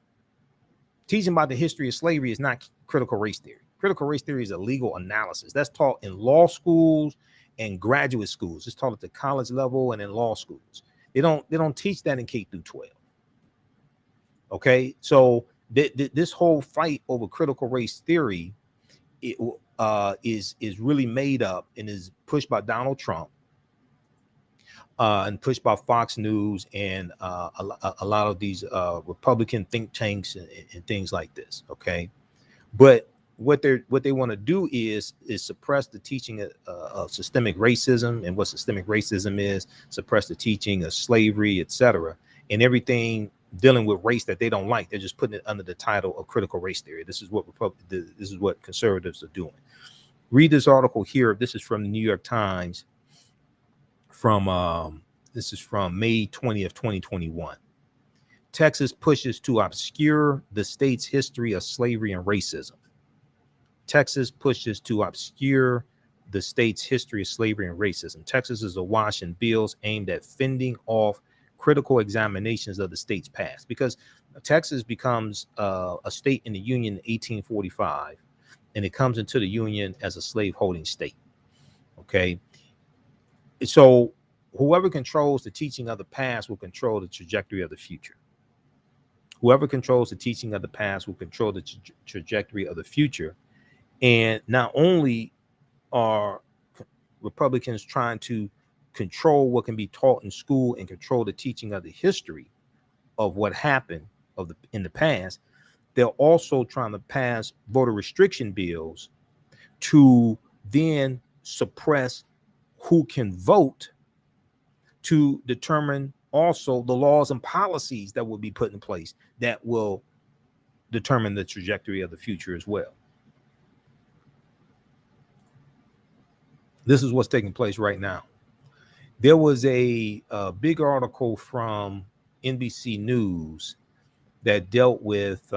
Teaching about the history of slavery is not critical race theory. Critical race theory is a legal analysis. That's taught in law schools and graduate schools. It's taught at the college level and in law schools. They don't teach that in K through 12. Okay, so this whole fight over critical race theory is really made up and is pushed by Donald Trump and pushed by Fox News and a lot of these Republican think tanks and things like this. Okay, but what they want to do is suppress the teaching of systemic racism. And what systemic racism is: suppress the teaching of slavery, etc., and everything dealing with race that they don't like. They're just putting it under the title of critical race theory. This is what conservatives are doing. Read this article here. This is from the New York Times. This is from May 20th, 2021. Texas pushes to obscure the state's history of slavery and racism. Texas pushes to obscure the state's history of slavery and racism. Texas is awash in bills aimed at fending off critical examinations of the state's past, because Texas becomes a state in the Union in 1845, and it comes into the Union as a slave-holding state. Okay, so whoever controls the teaching of the past will control the trajectory of the future. Whoever controls the teaching of the past will control the trajectory of the future. And not only are Republicans trying to control what can be taught in school and control the teaching of the history of what happened in the past, they're also trying to pass voter restriction bills to then suppress who can vote, to determine also the laws and policies that will be put in place that will determine the trajectory of the future as well. This is what's taking place right now. There was a big article from NBC News that dealt with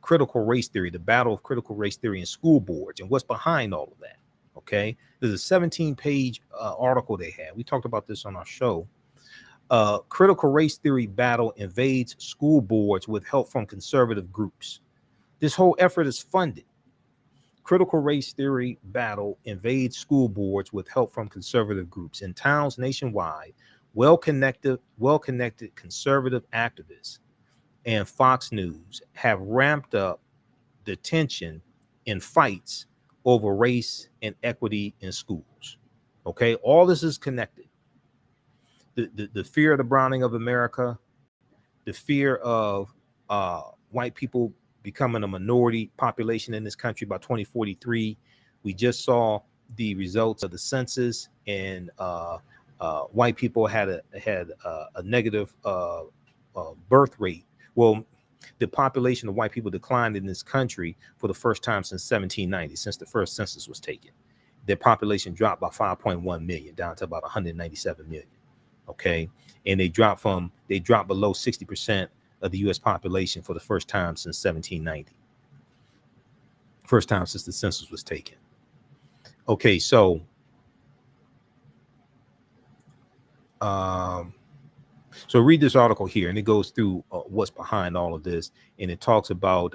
critical race theory, the battle of critical race theory in school boards, and what's behind all of that. Okay, there's a 17-page article they had. We talked about this on our show. Critical race theory battle invades school boards with help from conservative groups. This whole effort is funded. Critical race theory battle invades school boards with help from conservative groups. In towns nationwide, well-connected conservative activists and Fox News have ramped up the tension in fights over race and equity in schools. Okay, all this is connected. The fear of the browning of America, the fear of white people becoming a minority population in this country by 2043. We just saw the results of the census, and white people had a negative birth rate. Well, the population of white people declined in this country for the first time since 1790, since the first census was taken. Their population dropped by 5.1 million, down to about 197 million. Okay, and they dropped below 60% of the U.S. population for the first time since 1790. First time since the census was taken. Okay, so read this article here, and it goes through what's behind all of this, and it talks about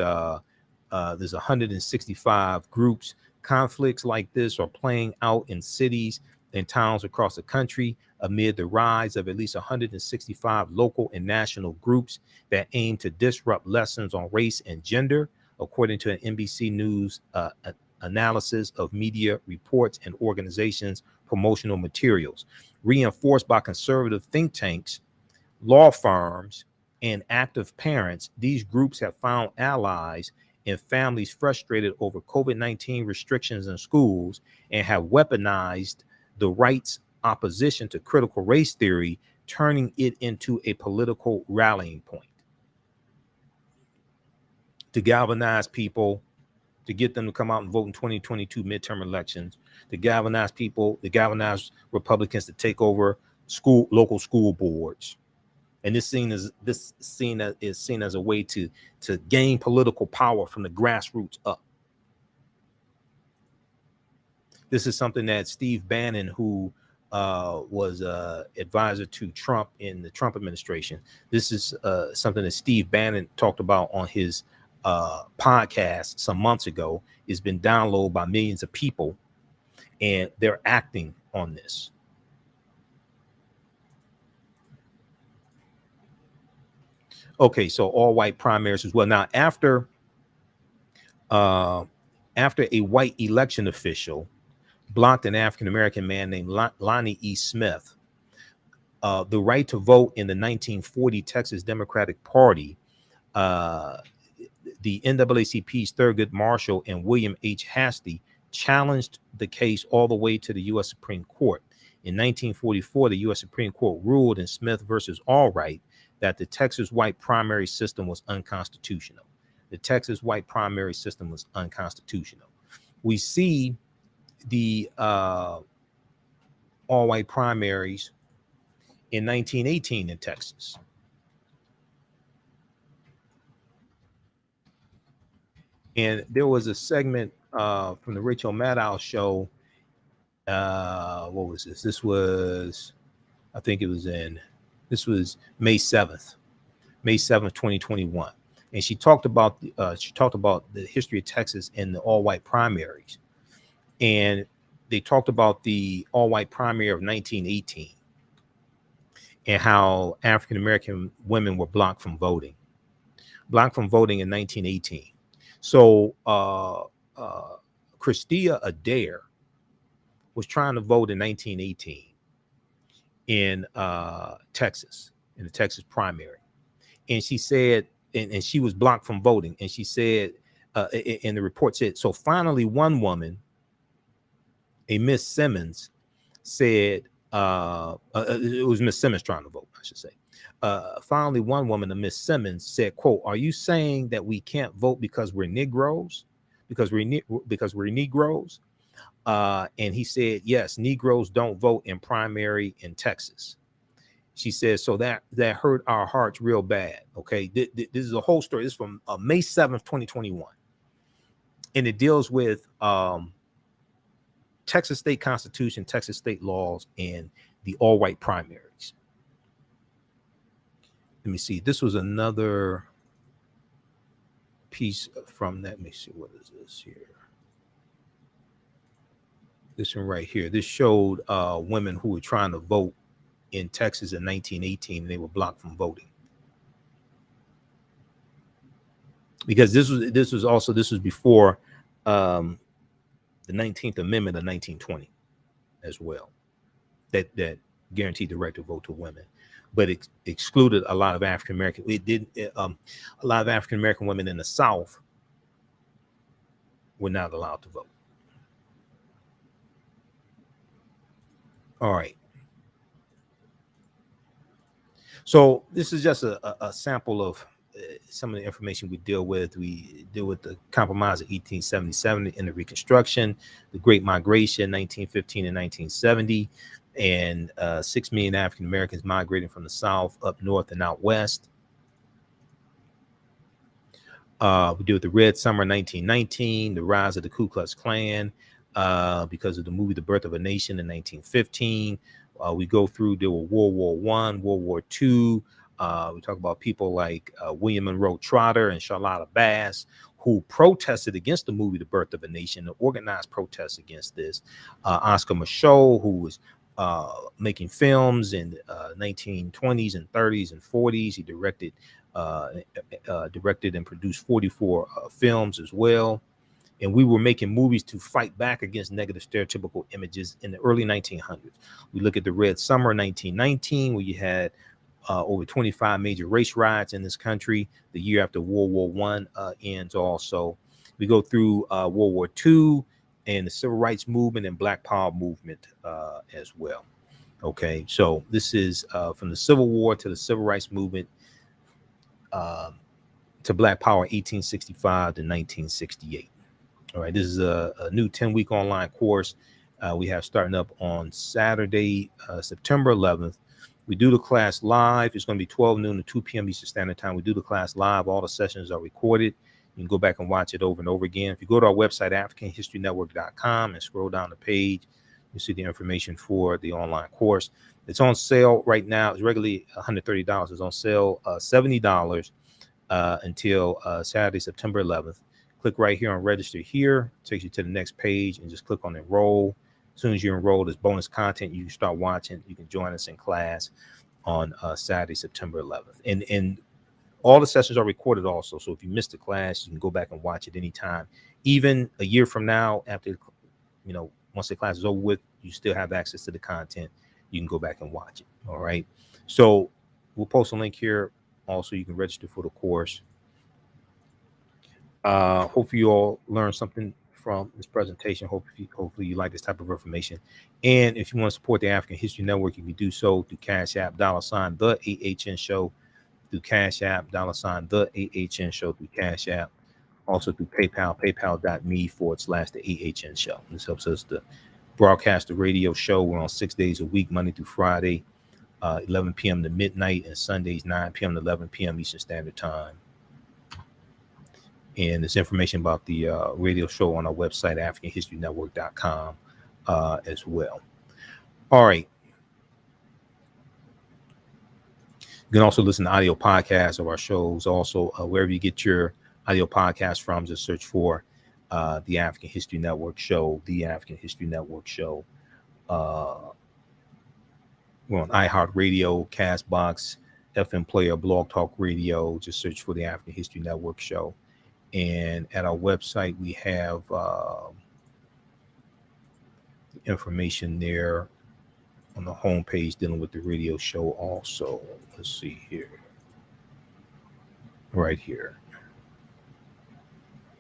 there's 165 groups. Conflicts like this are playing out in cities and towns across the country amid the rise of at least 165 local and national groups that aim to disrupt lessons on race and gender, according to an NBC News analysis of media reports and organizations' promotional materials. Reinforced by conservative think tanks, law firms, and active parents, these groups have found allies and families frustrated over COVID-19 restrictions in schools, and have weaponized the right's opposition to critical race theory, turning it into a political rallying point to galvanize people, to get them to come out and vote in 2022 midterm elections, to galvanize people, to galvanize Republicans to take over local school boards. And this is seen as a way to gain political power from the grassroots up. This is something that Steve Bannon, who was advisor to Trump in the Trump administration, this is something that Steve Bannon talked about on his podcast some months ago. It's been downloaded by millions of people, and they're acting on this. Okay, so all white primaries as well. Now, after a white election official blocked an African-American man named Lonnie E. Smith the right to vote in the 1940 Texas Democratic Party, the NAACP's Thurgood Marshall and William H. Hastie challenged the case all the way to the U.S. Supreme Court. In 1944, the U.S. Supreme Court ruled in Smith versus Allwright that the Texas white primary system was unconstitutional. The Texas white primary system was unconstitutional. We see the all-white primaries in 1918 in Texas. And there was a segment from the Rachel Maddow show. What was this? This was May 7th, 2021. And she talked about the history of Texas and the all-white primaries. And they talked about the all-white primary of 1918 and how African-American women were blocked from voting in 1918. So Christia Adair was trying to vote in 1918 in Texas, in the Texas primary. And she said, and she was blocked from voting. And she said, and the report said, so finally one woman, a Miss Simmons, said, it was Miss Simmons trying to vote, I should say. Finally, one woman, a Miss Simmons, said, quote, are you saying that we can't vote because we're Negroes? Because we're Negroes? And he said, yes, Negroes don't vote in primary in Texas. She says, so that hurt our hearts real bad. Okay, this is a whole story. This is from May 7th, 2021. And it deals with Texas state constitution, Texas state laws, and the all-white primaries. Let me see. This was another piece from that. Let me see. What is this here? This one right here. This showed women who were trying to vote in Texas in 1918, and they were blocked from voting. Because this was before the 19th Amendment of 1920 as well, that guaranteed the right to vote to women, but it excluded a lot of African American. A lot of African American women in the South were not allowed to vote. All right. So this is just a sample of some of the information we deal with. We deal with the Compromise of 1877 in the Reconstruction, the Great Migration, 1915 and 1970, and 6 million African Americans migrating from the South up north and out west. We deal with the Red Summer 1919, the rise of the Ku Klux Klan because of the movie The Birth of a Nation in 1915. We go through, there were World War I, World War II. We talk about people like William Monroe Trotter and Charlotta Bass, who protested against the movie The Birth of a Nation, the organized protests against this. Oscar Micheaux, who was making films in 1920s and 30s and 40s. He directed and produced 44 films as well. And we were making movies to fight back against negative stereotypical images in the early 1900s. We look at the Red Summer 1919, where you had over 25 major race riots in this country. The year after World War I ends also. We go through World War II and the Civil Rights Movement and Black Power movement as well. Okay, so this is from the Civil War to the Civil Rights Movement to Black Power, 1865 to 1968. All right, this is a new 10-week online course we have starting up on Saturday, September 11th. We do the class live. It's going to be 12 noon to 2 p.m. Eastern Standard Time. We do the class live. All the sessions are recorded. You can go back and watch it over and over again. If you go to our website, AfricanHistoryNetwork.com, and scroll down the page, you see the information for the online course. It's on sale right now. It's regularly $130. It's on sale $70 until Saturday, September 11th. Click right here on register here. It takes you to the next page and just click on enroll. As soon as you're enrolled, there's bonus content. You can start watching. You can join us in class on Saturday, September 11th. And all the sessions are recorded also. So if you missed the class, you can go back and watch it anytime. Even a year from now, after, once the class is over with, you still have access to the content. You can go back and watch it. All right. So we'll post a link here. Also, you can register for the course. Hopefully you all learned something from this presentation. Hopefully you like this type of information. And if you want to support the African History Network, you can do so through Cash App, $ the AHN Show, through Cash App, $ the AHN Show through Cash App. Also through PayPal, paypal.me/the AHN Show. This helps us to broadcast the radio show. We're on 6 days a week, Monday through Friday, 11 p.m. to midnight, and Sundays, 9 p.m. to 11 p.m. Eastern Standard Time. And there's information about the radio show on our website, AfricanHistoryNetwork.com, as well. All right. You can also listen to audio podcasts of our shows. Also, wherever you get your audio podcast from, just search for the African History Network Show, the African History Network Show. We're on iHeartRadio, Castbox, FM Player, Blog Talk Radio. Just search for the African History Network Show. And at our website, we have information there on the homepage dealing with the radio show also. Let's see here. Right here.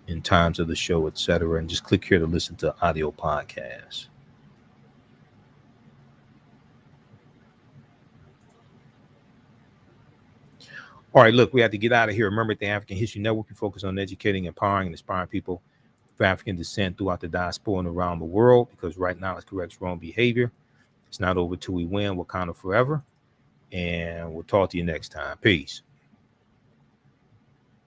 In times of the show, etc. And just click here to listen to audio podcasts. All right, look, we have to get out of here. Remember, at the African History Network, we focus on educating, empowering, and inspiring people of African descent throughout the diaspora and around the world, because right now it corrects wrong behavior. It's not over till we win. Wakanda forever. And we'll talk to you next time. Peace.